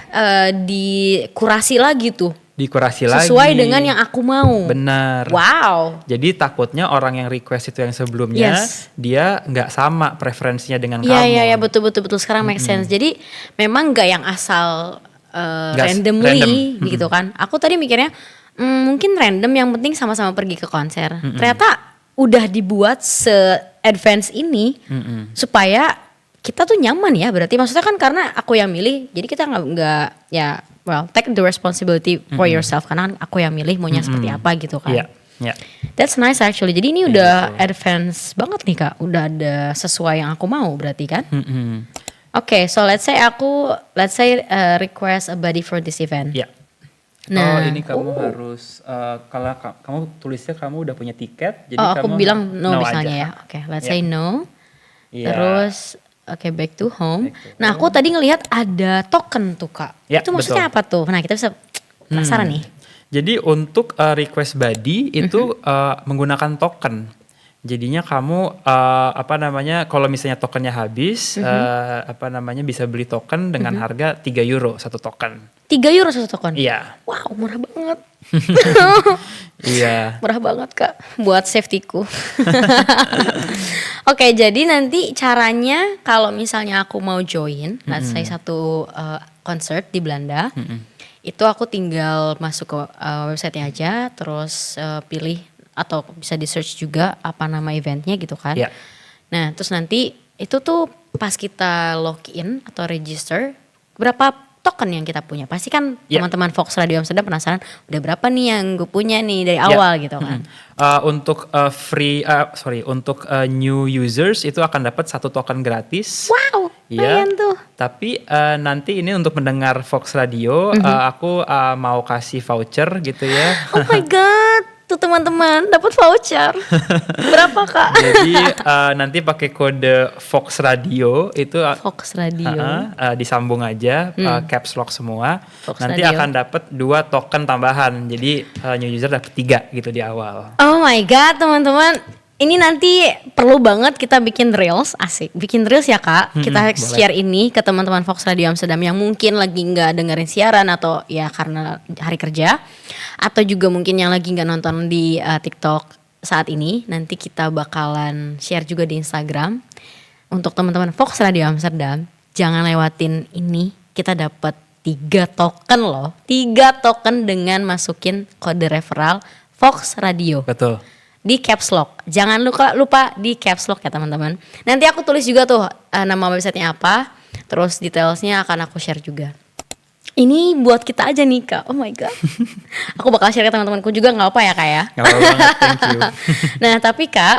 dikurasi lagi tuh. Dikurasi lagi. Sesuai dengan yang aku mau. Benar. Wow. Jadi takutnya orang yang request itu yang sebelumnya dia nggak sama preferensinya dengan kamu. Iya betul sekarang make sense. Jadi memang nggak yang asal randomly gitu kan. Aku tadi mikirnya mungkin random yang penting sama-sama pergi ke konser. Ternyata udah dibuat se-advance ini supaya kita tuh nyaman ya. Berarti maksudnya kan karena aku yang milih, jadi kita nggak ya take the responsibility for yourself karena aku yang milih maunya seperti apa gitu kan. That's nice actually. Jadi ini udah advance banget nih Kak. Udah ada sesuai yang aku mau berarti kan. Oke, so let's say request a buddy for this event. Nah, ini kamu harus kalau kamu tulisnya kamu udah punya tiket, jadi aku kamu bilang no misalnya aja. ya. Oke, let's say no. Terus back to home. Nah, aku tadi ngelihat ada token tuh Kak. Itu maksudnya apa tuh? Nah, kita bisa Penasaran nih. Jadi untuk request body itu menggunakan token. Jadinya kamu kalau misalnya tokennya habis, bisa beli token dengan harga 3 euro satu token. 3 euro satu token? Iya. Wow, murah banget. Iya. Murah banget Kak, buat safety-ku. Oke, jadi nanti caranya kalau misalnya aku mau join, let's say satu concert di Belanda, itu aku tinggal masuk ke websitenya aja, terus pilih atau bisa di search juga apa nama eventnya gitu kan. Iya. Nah terus nanti itu tuh pas kita login atau register, berapa token yang kita punya? Pasti kan teman-teman Fox Radio Amsterdam penasaran, udah berapa nih yang gue punya nih dari awal gitu kan. Untuk untuk new users itu akan dapat 1 token gratis. Wow, lumayan tuh. Tapi nanti ini untuk mendengar Fox Radio, aku mau kasih voucher gitu ya. Oh my god, tuh teman-teman dapat voucher. Berapa Kak? Jadi nanti pakai kode Fox Radio itu Fox Radio. disambung aja caps lock semua. Fox nanti Radio. akan dapat 2 token tambahan. Jadi new user dapat 3 gitu di awal. Oh my god teman-teman, ini nanti perlu banget kita bikin reels, asik. Bikin reels ya Kak, kita share ini ke teman-teman Fox Radio Amsterdam yang mungkin lagi nggak dengerin siaran atau ya karena hari kerja, atau juga mungkin yang lagi nggak nonton di TikTok saat ini. Nanti kita bakalan share juga di Instagram. Untuk teman-teman Fox Radio Amsterdam, jangan lewatin ini, kita dapat 3 token loh, 3 token dengan masukin kode referral Fox Radio. Betul. Di caps lock. Jangan lupa di caps lock ya teman-teman. Nanti aku tulis juga tuh nama websitenya apa, terus detailsnya akan aku share juga. Ini buat kita aja nih Kak. Oh my god. Aku bakal share ke teman-temanku juga, nggak apa ya Kak ya. Gak apa banget, thank you. Nah tapi Kak,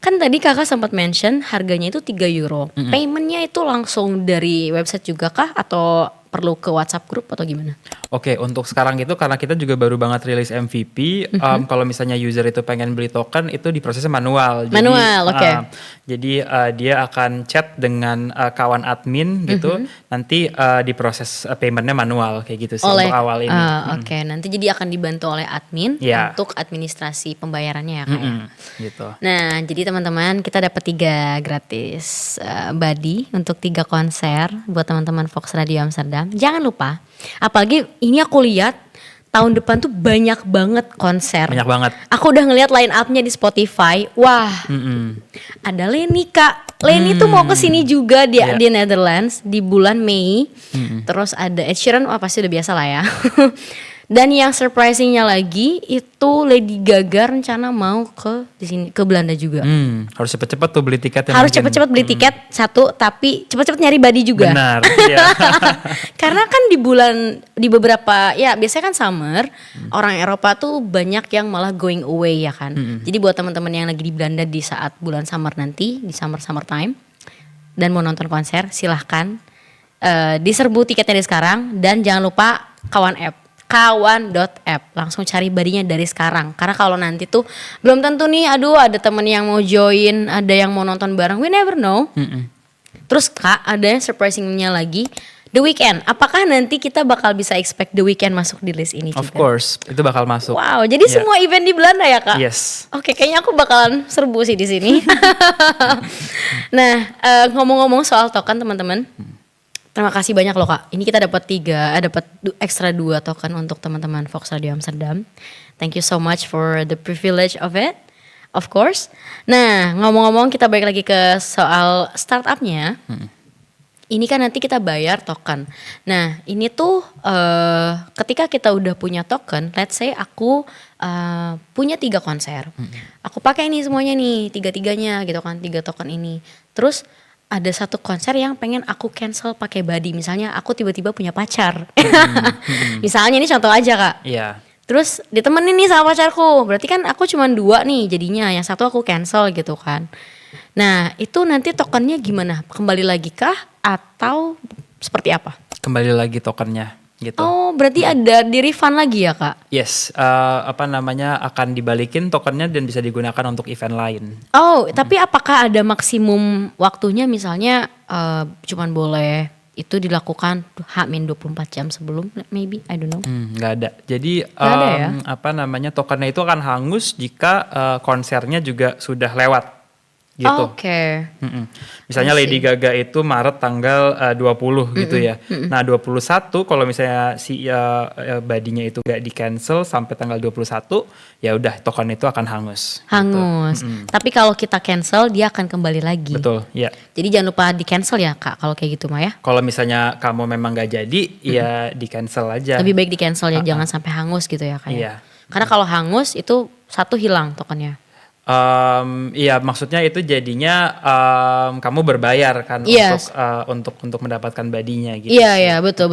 kan tadi Kakak sempat mention harganya itu 3 euro. Paymentnya itu langsung dari website juga kah atau perlu ke WhatsApp group atau gimana? Oke, untuk sekarang itu karena kita juga baru banget rilis MVP, kalau misalnya user itu pengen beli token itu diprosesnya manual. Manual, oke. Jadi dia akan chat dengan kawan admin gitu, nanti diproses paymentnya manual kayak gitu sih untuk awal ini. Oke, nanti jadi akan dibantu oleh admin untuk administrasi pembayarannya ya Kak ya? Gitu. Nah, jadi teman-teman kita dapat 3 gratis body untuk 3 konser buat teman-teman Fox Radio Amsterdam. Jangan lupa, apalagi ini aku lihat tahun depan tuh banyak banget konser. Banyak banget. Aku udah ngeliat line up-nya di Spotify. Wah, ada Lenny Kak. Lenny tuh mau kesini juga di Netherlands di bulan Mei. Terus ada Ed Sheeran, wah pasti udah biasa lah ya. Dan yang surprisingnya lagi itu Lady Gaga rencana mau di sini ke Belanda juga. Harus cepet-cepet tuh beli tiketnya. Harus cepet-cepet beli tiket satu, tapi cepet-cepet nyari body juga. Benar. Iya. Karena kan di beberapa ya biasanya kan summer, orang Eropa tuh banyak yang malah going away ya kan. Jadi buat teman-teman yang lagi di Belanda di saat bulan summer nanti, di summer time dan mau nonton konser, silahkan diserbu tiketnya dari sekarang dan jangan lupa kawan.app langsung cari badinya dari sekarang, karena kalau nanti tuh belum tentu nih, aduh ada temen yang mau join, ada yang mau nonton bareng, we never know. Terus Kak, ada yang surprisingnya lagi, The Weeknd. Apakah nanti kita bakal bisa expect The Weeknd masuk di list ini juga? Of course, itu bakal masuk. Wow, jadi semua event di Belanda ya Kak? Yes. Oke, kayaknya aku bakalan serbu sih di sini. Nah, ngomong-ngomong soal token teman-teman. Terima kasih banyak loh Kak. Ini kita dapat extra 2 token untuk teman-teman Fox Radio Amsterdam. Thank you so much for the privilege of it, of course. Nah, ngomong-ngomong kita balik lagi ke soal startupnya. Ini kan nanti kita bayar token. Nah, ini tuh ketika kita udah punya token, let's say aku punya 3 konser. Aku pakai ini semuanya nih, 3-3-nya gitu kan, 3 token ini. Terus ada satu konser yang pengen aku cancel pakai body. Misalnya aku tiba-tiba punya pacar. Misalnya ini contoh aja Kak. Iya. Terus ditemenin nih sama pacarku. Berarti kan aku cuma 2 nih jadinya. Yang satu aku cancel gitu kan. Nah itu nanti tokennya gimana? Kembali lagi kah? Atau seperti apa? Kembali lagi tokennya gitu. Oh berarti ada di refund lagi ya Kak? Yes, akan dibalikin tokennya dan bisa digunakan untuk event lain. Oh, tapi apakah ada maksimum waktunya, misalnya cuman boleh itu dilakukan H-24 jam sebelum, maybe, I don't know. Nggak ada. Jadi Nggak ada ya? tokennya itu akan hangus jika konsernya juga sudah lewat gitu. Oke. Misalnya I see. Lady Gaga itu Maret tanggal 20 gitu ya. Nah 21 kalau misalnya si badinya itu gak di cancel sampai tanggal 21, ya udah token itu akan hangus. Hangus. Tapi kalau kita cancel dia akan kembali lagi. Betul, ya. Jadi jangan lupa di cancel ya Kak kalau kayak gitu mah ya. Kalau misalnya kamu memang gak jadi, ya di cancel aja. Lebih baik di cancel ya, jangan sampai hangus gitu ya Kak. Iya. Karena kalau hangus itu satu hilang tokennya. Iya maksudnya itu jadinya kamu berbayar kan Yes. untuk mendapatkan badinya gitu. Iya betul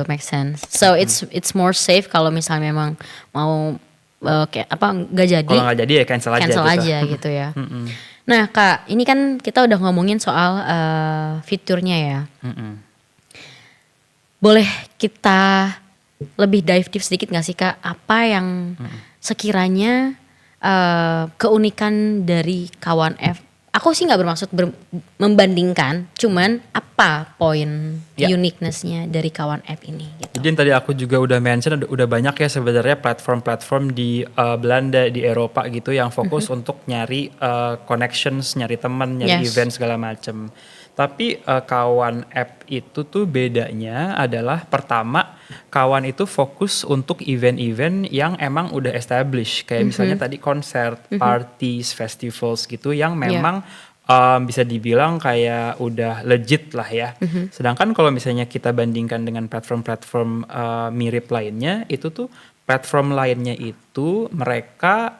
make sense. So it's more safe kalau misalnya memang mau kayak apa nggak jadi. Kalau nggak jadi ya cancel aja. Cancel gitu. aja gitu ya. Nah Kak, ini kan kita udah ngomongin soal fiturnya ya. Boleh kita lebih dive deep sedikit nggak sih Kak? Apa yang sekiranya keunikan dari Kawan F? Aku sih nggak bermaksud membandingkan, cuman apa poin uniqueness-nya dari Kawan F ini? Gitu. Jadi yang tadi aku juga udah mention udah banyak ya sebenarnya platform-platform di Belanda, di Eropa gitu yang fokus untuk nyari connections, nyari teman, nyari event segala macem. Tapi Kawan App itu tuh bedanya adalah pertama Kawan itu fokus untuk event-event yang emang udah established. Kayak misalnya tadi konser, parties, festivals gitu yang memang bisa dibilang kayak udah legit lah ya. Sedangkan kalau misalnya kita bandingkan dengan platform-platform mirip lainnya itu tuh platform lainnya itu mereka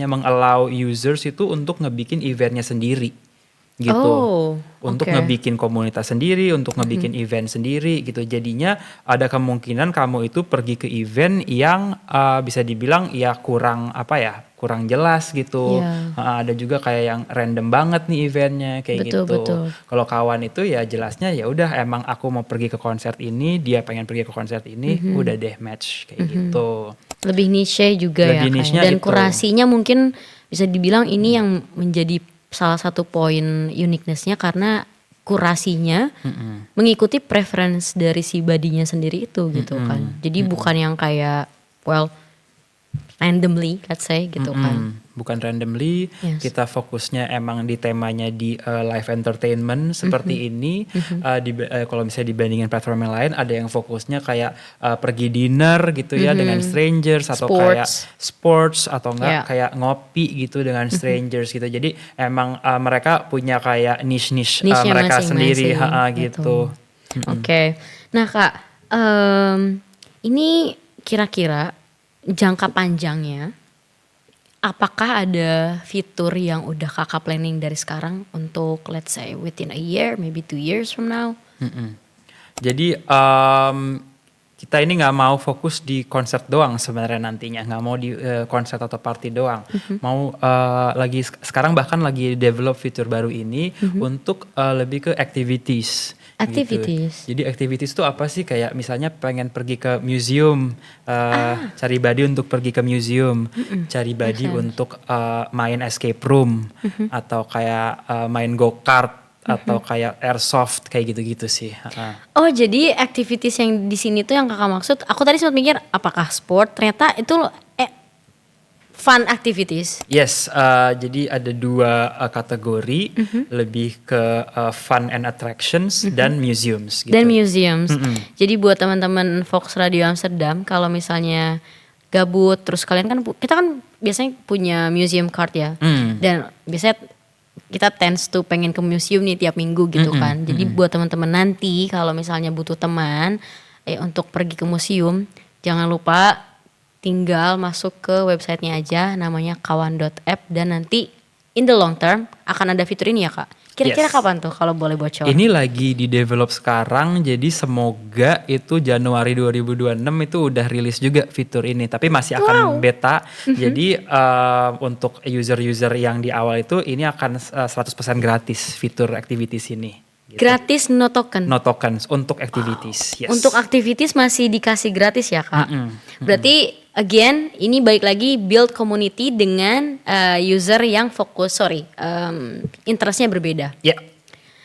meng-allow users itu untuk ngebikin eventnya sendiri gitu, untuk ngebikin komunitas sendiri, untuk ngebikin event sendiri gitu. Jadinya ada kemungkinan kamu itu pergi ke event yang bisa dibilang ya kurang jelas gitu. Ada juga kayak yang random banget nih eventnya kayak gitu. Kalau Kawan itu ya jelasnya ya udah emang aku mau pergi ke konser ini, dia pengen pergi ke konser ini, udah deh match kayak gitu. Lebih niche juga Lebih ya dan kurasinya mungkin bisa dibilang ini yang menjadi salah satu poin uniqueness-nya karena kurasinya mengikuti preference dari si badinya sendiri itu gitu kan. Jadi bukan yang kayak randomly let's say gitu kan. Bukan randomly, kita fokusnya emang di temanya di live entertainment seperti ini. Kalau misalnya dibandingin platform yang lain, ada yang fokusnya kayak pergi dinner gitu ya dengan strangers atau kayak sports atau enggak kayak ngopi gitu dengan strangers gitu. Jadi emang mereka punya kayak niche mereka sendiri gitu. Oke. Nah Kak, ini kira-kira jangka panjangnya apakah ada fitur yang udah kakak planning dari sekarang untuk let's say within a year, maybe 2 years from now? Jadi kita ini nggak mau fokus di konser doang sebenarnya nantinya, nggak mau di konser atau party doang. Mau sekarang bahkan lagi develop fitur baru ini untuk lebih ke activities. Activities. Gitu. Jadi activities itu apa sih? Kayak misalnya pengen pergi ke museum, cari body untuk pergi ke museum, cari body untuk main escape room, atau kayak main go-kart, atau kayak airsoft kayak gitu-gitu sih. Oh jadi activities yang di sini tuh yang kakak maksud, aku tadi sempat mikir apakah sport, ternyata itu fun activities. Yes, jadi ada 2 kategori, lebih ke fun and attractions dan museums. Gitu. Dan museums. Jadi buat teman-teman Fox Radio Amsterdam, kalau misalnya gabut, terus kalian kan kita kan biasanya punya museum card ya, dan biasanya kita tends to pengen ke museum nih tiap minggu gitu kan. Jadi buat teman-teman nanti kalau misalnya butuh teman untuk pergi ke museum, jangan lupa tinggal masuk ke websitenya aja, namanya kawan.app, dan nanti in the long term akan ada fitur ini ya Kak. Kira-kira kapan tuh kalau boleh bocor? Ini lagi di develop sekarang, jadi semoga itu Januari 2026 itu udah rilis juga fitur ini. Tapi masih akan beta, jadi untuk user-user yang di awal itu ini akan 100% gratis fitur activities ini. Gitu. Gratis no token? No tokens untuk activities, yes. Untuk activities masih dikasih gratis ya Kak? Berarti again ini balik lagi build community dengan user yang fokus, interestnya berbeda. Ya.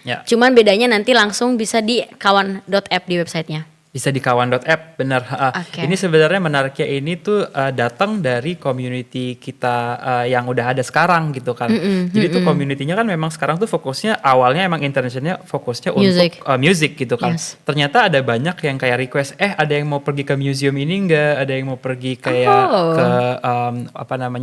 Ya. Cuman bedanya nanti langsung bisa di kawan.app di websitenya. Bisa di kawan.app, benar. Oke. Ini sebenarnya menariknya ini tuh datang dari community kita yang udah ada sekarang gitu kan. Jadi tuh community-nya kan memang sekarang tuh fokusnya awalnya emang intentionnya fokusnya Music. untuk music gitu kan. Yes. Ternyata ada banyak yang kayak request, ada yang mau pergi ke museum ini enggak, ada yang mau pergi kayak ke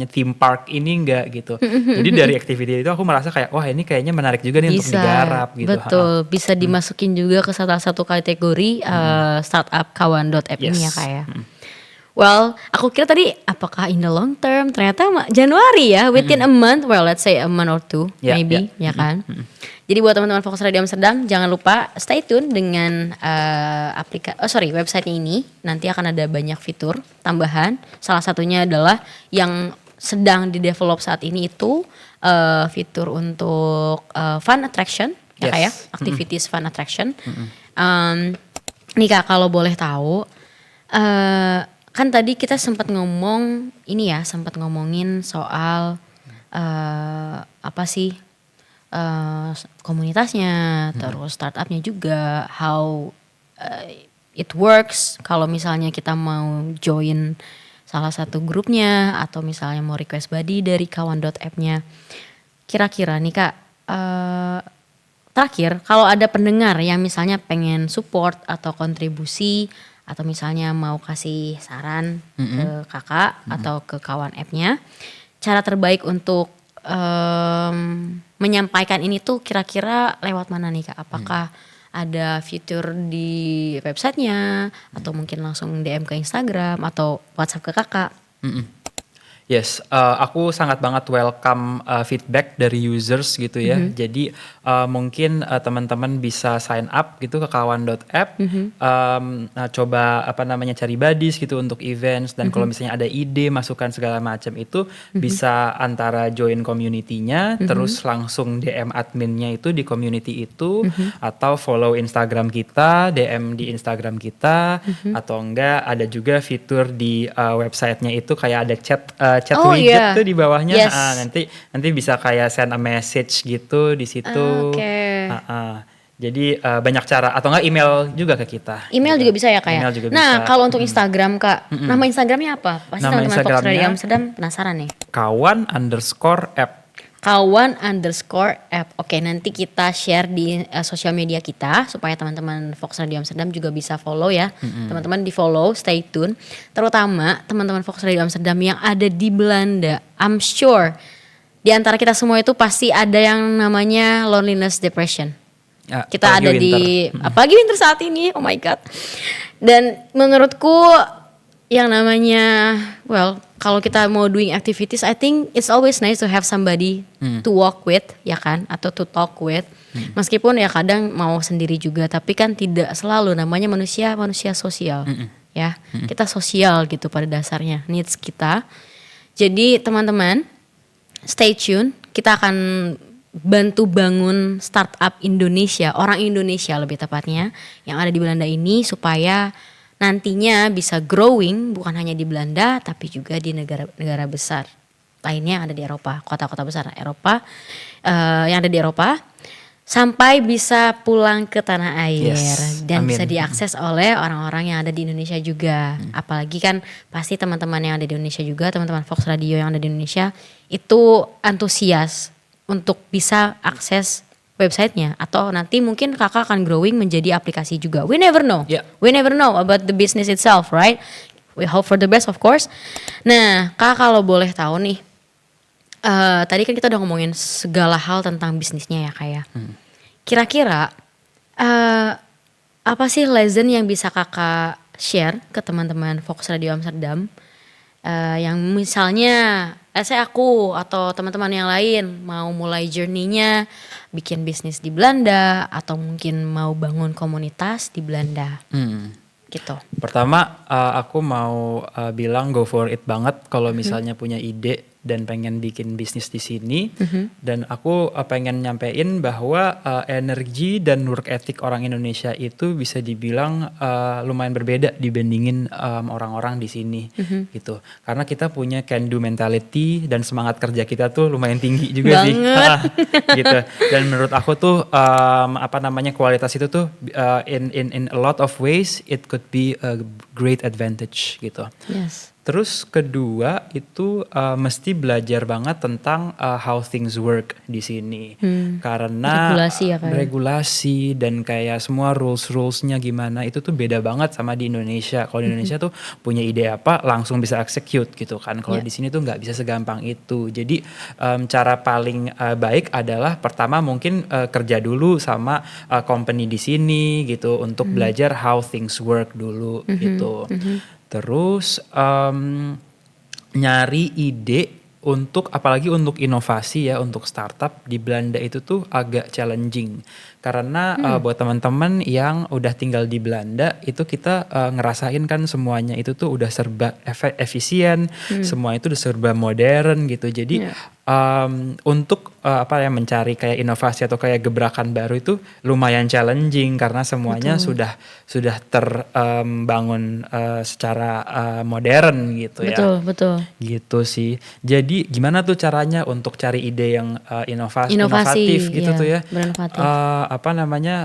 theme park ini enggak gitu. Jadi dari activity itu aku merasa kayak wah ini kayaknya menarik juga nih untuk digarap gitu. Betul, bisa dimasukin juga ke salah satu kategori startup kawan.app ini ya Yes. Kak ya. Well, aku kira tadi apakah in the long term, ternyata Januari ya, within a month, well let's say a month or two, Ya, maybe, ya kan. Jadi buat teman-teman Fokus Radio Amsterdam, jangan lupa stay tune dengan website ini. Nanti akan ada banyak fitur tambahan. Salah satunya adalah yang sedang di-develop saat ini itu fitur untuk fun attraction, ya Kak ya, Yes. activities fun attraction. Nih Kak, kalau boleh tahu, kan tadi kita sempat ngomongin soal apa sih komunitasnya, terus startupnya juga, how it works. Kalau misalnya kita mau join salah satu grupnya atau misalnya mau request buddy dari kawan.app-nya, kira-kira nih Kak, terakhir, kalau ada pendengar yang misalnya pengen support atau kontribusi atau misalnya mau kasih saran ke kakak atau ke kawan app-nya, cara terbaik untuk menyampaikan ini tuh kira-kira lewat mana nih Kak? Apakah ada fitur di websitenya atau mungkin langsung DM ke Instagram atau WhatsApp ke kakak? Yes, aku sangat banget welcome feedback dari users gitu ya. Jadi mungkin teman-teman bisa sign up gitu ke kawan.app, coba cari buddies gitu untuk events, dan kalau misalnya ada ide, masukan segala macam itu bisa antara join community-nya, terus langsung DM adminnya itu di community itu, atau follow Instagram kita, DM di Instagram kita, atau enggak ada juga fitur di websitenya itu kayak ada chat widget tuh di bawahnya. Yes. Nanti bisa kayak send a message gitu di situ. Oke. Jadi banyak cara, atau enggak email juga ke kita. Email gitu. juga bisa ya Kak ya? Email juga Nah bisa. kalau untuk Instagram Kak, nama Instagramnya apa? Pasti Nama teman-teman Fox Radio Instagramnya Amsterdam penasaran nih. kawan_app. Kawan_app. Oke, nanti kita share di sosial media kita supaya teman-teman Fox Radio Amsterdam juga bisa follow ya. Teman-teman di follow, stay tune. Terutama teman-teman Fox Radio Amsterdam yang ada di Belanda. I'm sure di antara kita semua itu pasti ada yang namanya loneliness depression. Ya, Kita apalagi ada di winter. apalagi winter saat ini, oh my god. Dan menurutku yang namanya kalau kita mau doing activities, I think it's always nice to have somebody to walk with, ya kan, atau to talk with. Meskipun ya kadang mau sendiri juga, tapi kan tidak selalu, namanya manusia sosial. Ya, kita sosial gitu pada dasarnya, needs kita. Jadi teman-teman stay tune, kita akan bantu bangun startup Indonesia, orang Indonesia lebih tepatnya, yang ada di Belanda ini supaya nantinya bisa growing bukan hanya di Belanda tapi juga di negara-negara besar lainnya yang ada di Eropa, kota-kota besar Eropa yang ada di Eropa, sampai bisa pulang ke tanah air. Yes, Dan amin. bisa diakses oleh orang-orang yang ada di Indonesia juga. Apalagi kan pasti teman-teman yang ada di Indonesia juga, teman-teman Fox Radio yang ada di Indonesia itu antusias untuk bisa akses websitenya, atau nanti mungkin kakak akan growing menjadi aplikasi juga. We never know. Yeah. We never know about the business itself, right? We hope for the best of course. Nah, kakak kalau boleh tahu nih, tadi kan kita udah ngomongin segala hal tentang bisnisnya ya Kak ya. Kira-kira apa sih lesson yang bisa kakak share ke teman-teman Fox Radio Amsterdam yang misalnya saya aku atau teman-teman yang lain mau mulai journey-nya bikin bisnis di Belanda atau mungkin mau bangun komunitas di Belanda gitu. Pertama aku mau bilang go for it banget kalau misalnya punya ide dan pengen bikin bisnis di sini. Dan aku pengen nyampein bahwa energi dan work ethic orang Indonesia itu bisa dibilang lumayan berbeda dibandingin orang-orang di sini gitu. Karena kita punya can do mentality dan semangat kerja kita tuh lumayan tinggi juga sih. Gitu. Dan menurut aku tuh kualitas itu tuh in a lot of ways it could be a great advantage gitu. Yes. Terus kedua itu mesti belajar banget tentang how things work di sini. Karena Regulasi ya, regulasi dan kayak semua rules-rulesnya gimana itu tuh beda banget sama di Indonesia. Kalau di Indonesia tuh punya ide apa langsung bisa execute gitu kan. Kalau di sini tuh nggak bisa segampang itu. Jadi cara paling baik adalah pertama mungkin kerja dulu sama company di sini gitu untuk belajar how things work dulu gitu. Terus nyari ide apalagi untuk inovasi ya, untuk startup di Belanda itu tuh agak challenging. Karena buat teman-teman yang udah tinggal di Belanda itu kita ngerasain kan semuanya itu tuh udah serba efisien, semua itu udah serba modern gitu. Jadi untuk mencari kayak inovasi atau kayak gebrakan baru itu lumayan challenging karena semuanya sudah terbangun secara modern gitu ya. Betul. Gitu sih. Jadi gimana tuh caranya untuk cari ide yang inovatif gitu tuh ya? Berinovatif.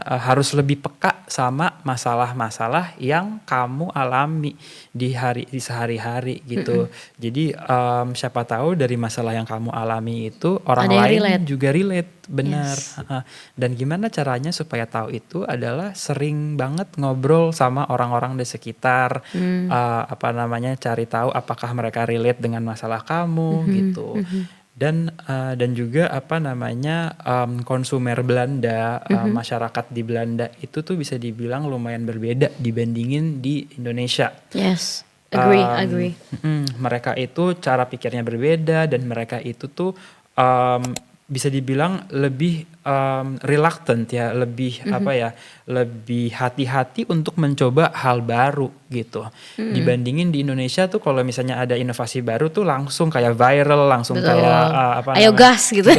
Harus lebih peka sama masalah-masalah yang kamu alami di sehari-hari gitu. Jadi siapa tahu dari masalah yang kamu alami itu orang lain juga relate, benar. Dan gimana caranya supaya tahu itu adalah sering banget ngobrol sama orang-orang di sekitar, cari tahu apakah mereka relate dengan masalah kamu gitu. Dan juga konsumer Belanda, masyarakat di Belanda itu tuh bisa dibilang lumayan berbeda dibandingin di Indonesia. Yes, agree. Mereka itu cara pikirnya berbeda dan mereka itu tuh bisa dibilang lebih reluctant ya, lebih lebih hati-hati untuk mencoba hal baru gitu. Dibandingin di Indonesia tuh kalau misalnya ada inovasi baru tuh langsung kayak viral, langsung kayak ayo gas gitu.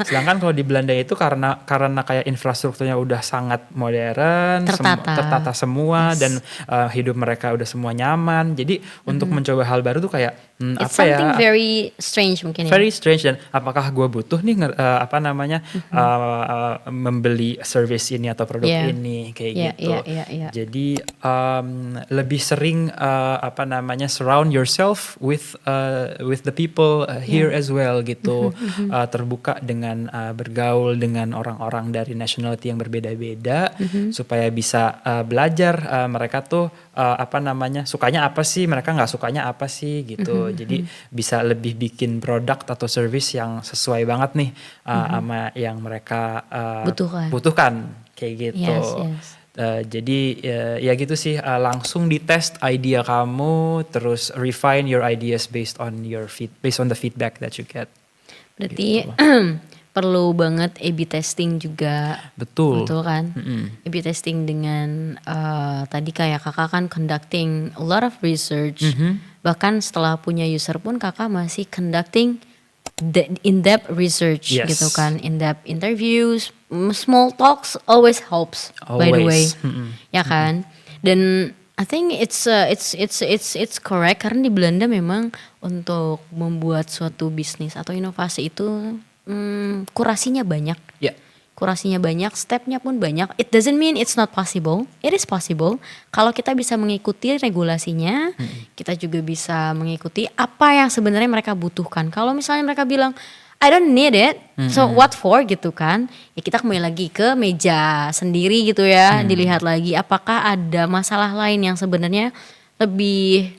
Sedangkan kalau di Belanda itu karena kayak infrastrukturnya udah sangat modern, tertata semua dan hidup mereka udah semua nyaman. Jadi untuk mencoba hal baru tuh kayak It's something very strange mungkin ya. Very strange, dan apakah gue butuh nih membeli service ini atau produk ini kayak gitu. Jadi lebih sering surround yourself with the people here as well gitu. Terbuka dengan bergaul dengan orang-orang dari nationality yang berbeda-beda supaya bisa belajar mereka tuh sukanya apa sih, mereka nggak sukanya apa sih gitu. Jadi bisa lebih bikin produk atau service yang sesuai banget nih sama yang mereka butuhkan kayak gitu. Yes. Jadi ya gitu sih, langsung ditest idea kamu, terus refine your ideas based on the feedback that you get. Berarti gitu. Perlu banget A/B testing juga. Betul kan? A/B testing dengan tadi kayak kakak kan conducting a lot of research. Bahkan setelah punya user pun kakak masih conducting in-depth research gitu kan, in-depth interviews, small talks always helps by the way, ya kan. Dan I think it's correct karena di Belanda memang untuk membuat suatu bisnis atau inovasi itu kurasinya banyak. Kurasinya banyak, stepnya pun banyak. It doesn't mean it's not possible. It is possible. Kalau kita bisa mengikuti regulasinya, kita juga bisa mengikuti apa yang sebenarnya mereka butuhkan. Kalau misalnya mereka bilang, I don't need it, so what for gitu kan. Ya kita kembali lagi ke meja sendiri gitu ya, dilihat lagi apakah ada masalah lain yang sebenarnya lebih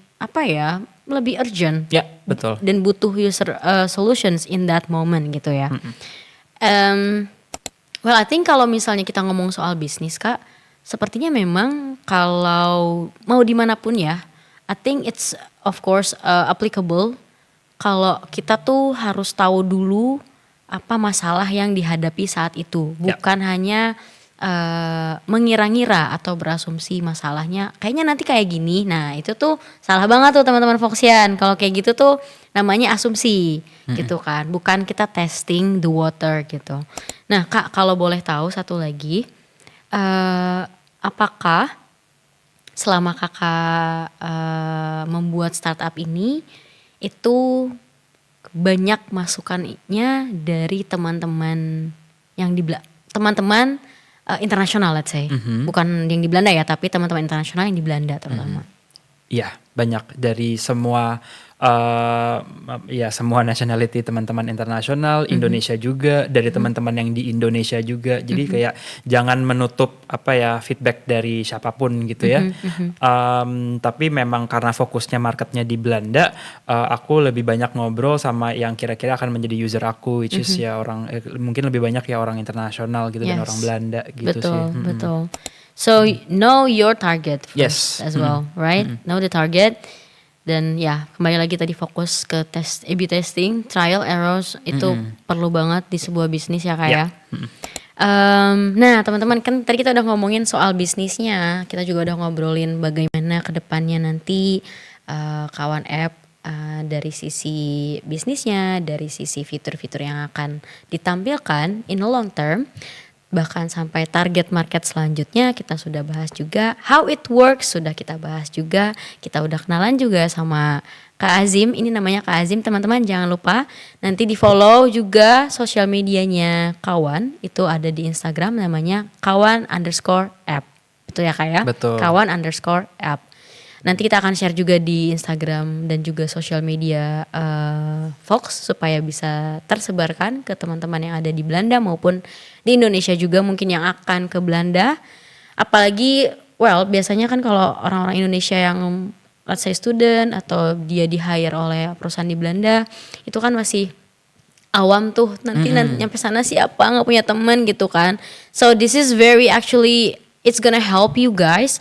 lebih urgent. Ya, betul. Dan butuh user solutions in that moment gitu ya. Well, I think kalau misalnya kita ngomong soal bisnis Kak, sepertinya memang kalau mau dimanapun ya, I think it's of course applicable. Kalau kita tuh harus tahu dulu apa masalah yang dihadapi saat itu, bukan hanya mengira-ngira atau berasumsi masalahnya kayaknya nanti kayak gini. Nah itu tuh salah banget tuh teman-teman Foxian. Kalau kayak gitu tuh namanya asumsi gitu kan. Bukan kita testing the water gitu. Nah Kak, kalau boleh tahu satu lagi, apakah selama Kakak membuat startup ini itu banyak masukannya dari teman-teman yang teman-teman internasional, let's say. Bukan yang di Belanda ya, tapi teman-teman internasional yang di Belanda terutama. Iya, banyak dari semua semua nationality, teman-teman internasional, Indonesia juga, dari teman-teman yang di Indonesia juga. Jadi kayak jangan menutup feedback dari siapapun gitu ya. Tapi memang karena fokusnya marketnya di Belanda, aku lebih banyak ngobrol sama yang kira-kira akan menjadi user aku, which is ya orang mungkin lebih banyak ya orang internasional gitu dan orang Belanda gitu sih. Betul. So know your target first as well, right? Know the target. Dan ya kembali lagi tadi fokus ke A/B testing, trial errors itu perlu banget di sebuah bisnis ya Kak ya. Nah teman-teman, kan tadi kita udah ngomongin soal bisnisnya, kita juga udah ngobrolin bagaimana kedepannya nanti kawan app dari sisi bisnisnya, dari sisi fitur-fitur yang akan ditampilkan in the long term. Bahkan sampai target market selanjutnya kita sudah bahas juga, how it works sudah kita bahas juga, kita udah kenalan juga sama Kak Azim. Ini namanya Kak Azim, teman-teman jangan lupa nanti di follow juga sosial medianya Kawan, itu ada di Instagram namanya kawan_app, betul ya Kak ya? Betul. kawan_app. Nanti kita akan share juga di Instagram dan juga sosial media Fox supaya bisa tersebarkan ke teman-teman yang ada di Belanda maupun di Indonesia juga mungkin yang akan ke Belanda. Apalagi biasanya kan kalau orang-orang Indonesia yang let's say student atau dia di hire oleh perusahaan di Belanda, itu kan masih awam tuh, nanti nyampe sana siapa, nggak punya teman gitu kan. So this is very actually it's gonna help you guys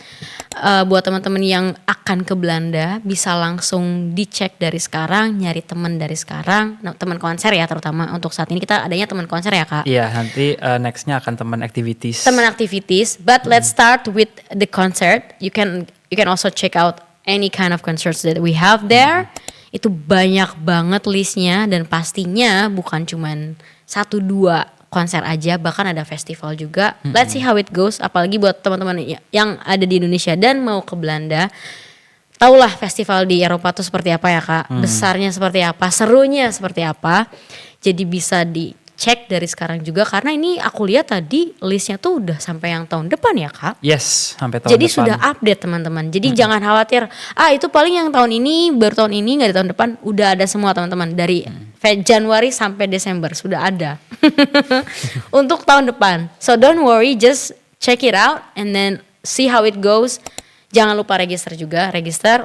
buat teman-teman yang akan ke Belanda bisa langsung dicek dari sekarang, nyari teman dari sekarang. Nah, teman konser ya terutama untuk saat ini kita adanya teman konser ya Kak. Iya, nanti nextnya akan teman activities. Teman activities, but let's start with the concert. You can also check out any kind of concerts that we have there. Itu banyak banget listnya dan pastinya bukan cuman 1-2 konser aja, bahkan ada festival juga. Let's see how it goes. Apalagi buat teman-teman yang ada di Indonesia dan mau ke Belanda, tahulah festival di Eropa tuh seperti apa ya Kak. Besarnya seperti apa, serunya seperti apa. Jadi bisa dicek dari sekarang juga, karena ini aku lihat tadi listnya tuh udah sampai yang tahun depan ya Kak. Yes, sampai tahun Jadi depan. sudah update teman-teman. Jadi jangan khawatir, itu paling yang tahun ini, baru tahun ini, nggak di tahun depan. Udah ada semua teman-teman, dari Januari sampai Desember sudah ada untuk tahun depan. So don't worry, just check it out and then see how it goes. Jangan lupa register juga,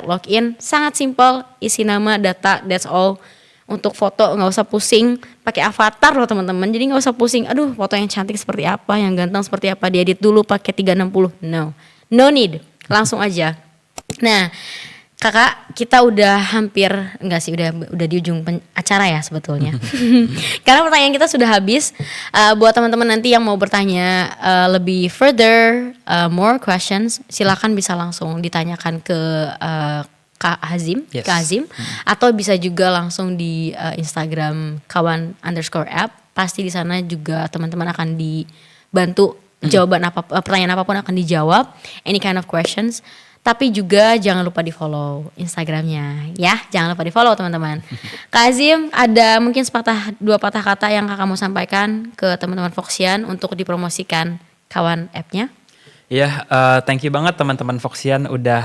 login, sangat simple, isi nama, data, that's all. Untuk foto nggak usah pusing pakai avatar loh teman-teman, jadi nggak usah pusing, aduh foto yang cantik seperti apa, yang ganteng seperti apa, diedit dulu pakai 360. No need, langsung aja. Nah Kakak, kita udah hampir, enggak sih, udah di ujung acara ya sebetulnya. Karena pertanyaan kita sudah habis. Buat teman-teman nanti yang mau bertanya lebih further, more questions, silakan bisa langsung ditanyakan ke Kak Azim, Yes. Kak Azim, atau bisa juga langsung di Instagram kawan_app. Pasti di sana juga teman-teman akan dibantu jawaban pertanyaan apapun akan dijawab, any kind of questions. Tapi juga jangan lupa di follow Instagramnya ya, jangan lupa di follow teman-teman. Kak Azim, ada mungkin 2 patah kata yang kakak mau sampaikan ke teman-teman Foxian untuk dipromosikan Kawan app-nya? Ya, thank you banget teman-teman Foxian udah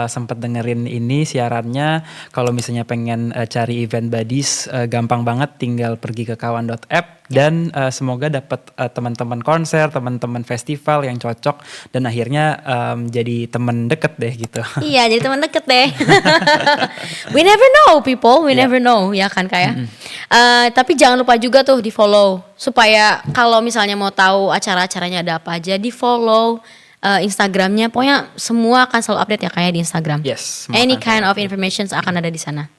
sempat dengerin ini siarannya. Kalau misalnya pengen cari event buddies, gampang banget, tinggal pergi ke kawan.app dan semoga dapat teman-teman konser, teman-teman festival yang cocok dan akhirnya jadi teman deket deh gitu. Iya, jadi teman deket deh. We never know people, we never know ya kan kayak. Tapi jangan lupa juga tuh di follow supaya kalau misalnya mau tahu acara-acaranya ada apa aja, di follow Instagramnya. Pokoknya semua akan selalu update ya kayak di Instagram. Yes. Any kind of information akan ada di sana.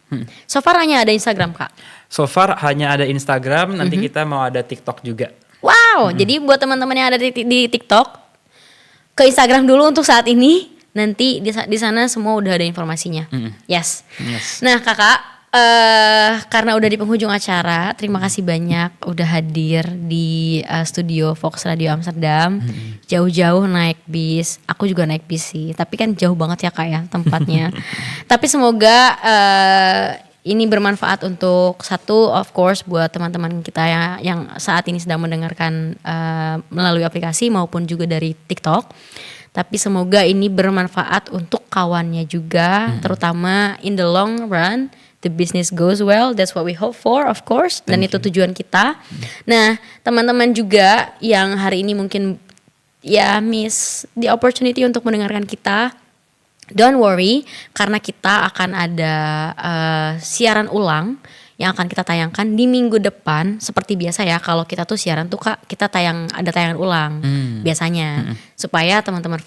So far hanya ada Instagram Kak. So far hanya ada Instagram, nanti kita mau ada TikTok juga. Wow, Wow. Jadi buat teman-teman yang ada di TikTok, ke Instagram dulu untuk saat ini. Nanti di sana semua udah ada informasinya. Yes. Nah kakak, karena udah di penghujung acara, terima kasih banyak udah hadir di studio Fox Radio Amsterdam. Jauh-jauh naik bis, aku juga naik bis sih, tapi kan jauh banget ya kak ya tempatnya. Tapi semoga ini bermanfaat untuk satu, of course, buat teman-teman kita yang saat ini sedang mendengarkan melalui aplikasi maupun juga dari TikTok. Tapi semoga ini bermanfaat untuk kawannya juga, terutama in the long run. The business goes well, that's what we hope for, of course. Dan itu tujuan kita. Nah, teman-teman juga yang hari ini mungkin ya miss the opportunity untuk mendengarkan kita, don't worry, karena kita akan ada siaran ulang yang akan kita tayangkan di minggu depan. Seperti biasa ya, kalau kita tuh siaran tuh kak, kita ada tayangan ulang biasanya, supaya teman-teman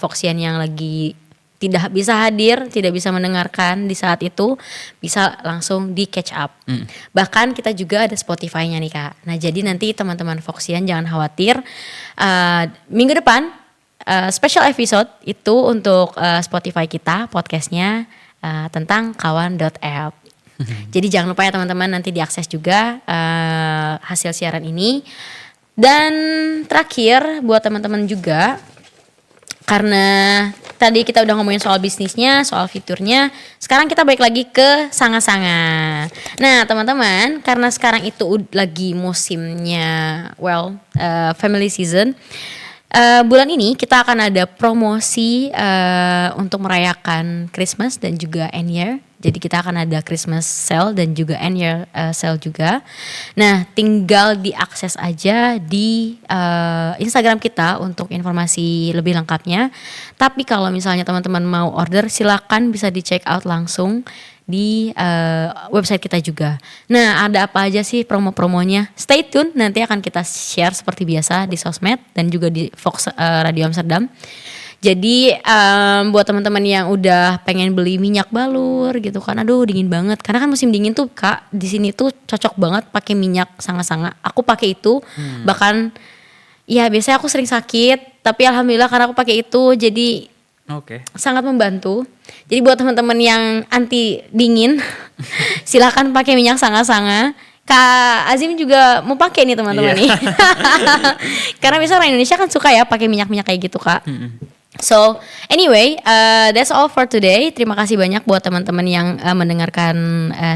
Foxian yang lagi tidak bisa hadir, tidak bisa mendengarkan di saat itu, bisa langsung di catch up. Bahkan kita juga ada Spotify-nya nih kak. Nah jadi nanti teman-teman Foxian jangan khawatir, minggu depan special episode itu untuk Spotify kita, podcastnya tentang kawan.app. Jadi jangan lupa ya teman-teman, nanti diakses juga hasil siaran ini. Dan terakhir buat teman-teman juga, karena tadi kita udah ngomongin soal bisnisnya, soal fiturnya, sekarang kita balik lagi ke sanga-sanga. Nah teman-teman, karena sekarang itu lagi musimnya, family season, bulan ini kita akan ada promosi untuk merayakan Christmas dan juga End Year. Jadi kita akan ada Christmas sale dan juga End Year sale juga. Nah tinggal diakses aja di Instagram kita untuk informasi lebih lengkapnya. Tapi kalau misalnya teman-teman mau order, silakan bisa di check out langsung di website kita juga. Nah ada apa aja sih promo-promonya? Stay tune, nanti akan kita share seperti biasa di sosmed dan juga di Fox Radio Amsterdam. Jadi buat teman-teman yang udah pengen beli minyak balur gitu kan, aduh dingin banget. Karena kan musim dingin tuh kak, di sini tuh cocok banget pakai minyak sanga-sanga. Aku pakai itu, bahkan ya biasanya aku sering sakit, tapi alhamdulillah karena aku pakai itu jadi sangat membantu. Jadi buat teman-teman yang anti dingin, silakan pakai minyak sanga-sanga. Kak Azim juga mau pakai nih teman-teman nih. Karena misalnya orang Indonesia kan suka ya pakai minyak-minyak kayak gitu kak. So anyway, that's all for today. Terima kasih banyak buat teman-teman yang mendengarkan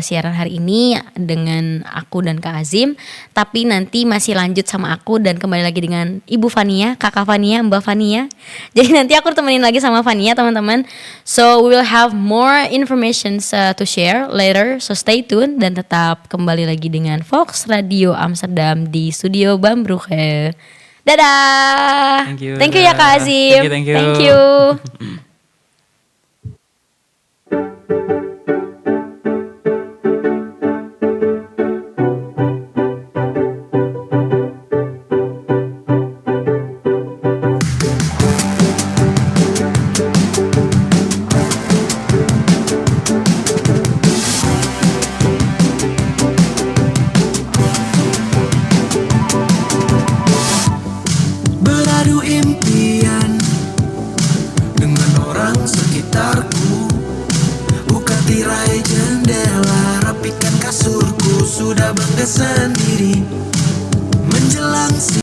siaran hari ini dengan aku dan Kak Azim. Tapi nanti masih lanjut sama aku dan kembali lagi dengan Ibu Fania, Kakak Fania, Mbak Fania. Jadi nanti aku temenin lagi sama Fania teman-teman. So we will have more information to share later. So stay tuned dan tetap kembali lagi dengan Fox Radio Amsterdam di Studio Bambrugge. Dadah. Thank you ya Kak Azim. Thank you. Thank you. Beradu impian dengan orang sekitarku. Buka tirai jendela, rapikan kasurku. Sudah bangga sendiri menjelang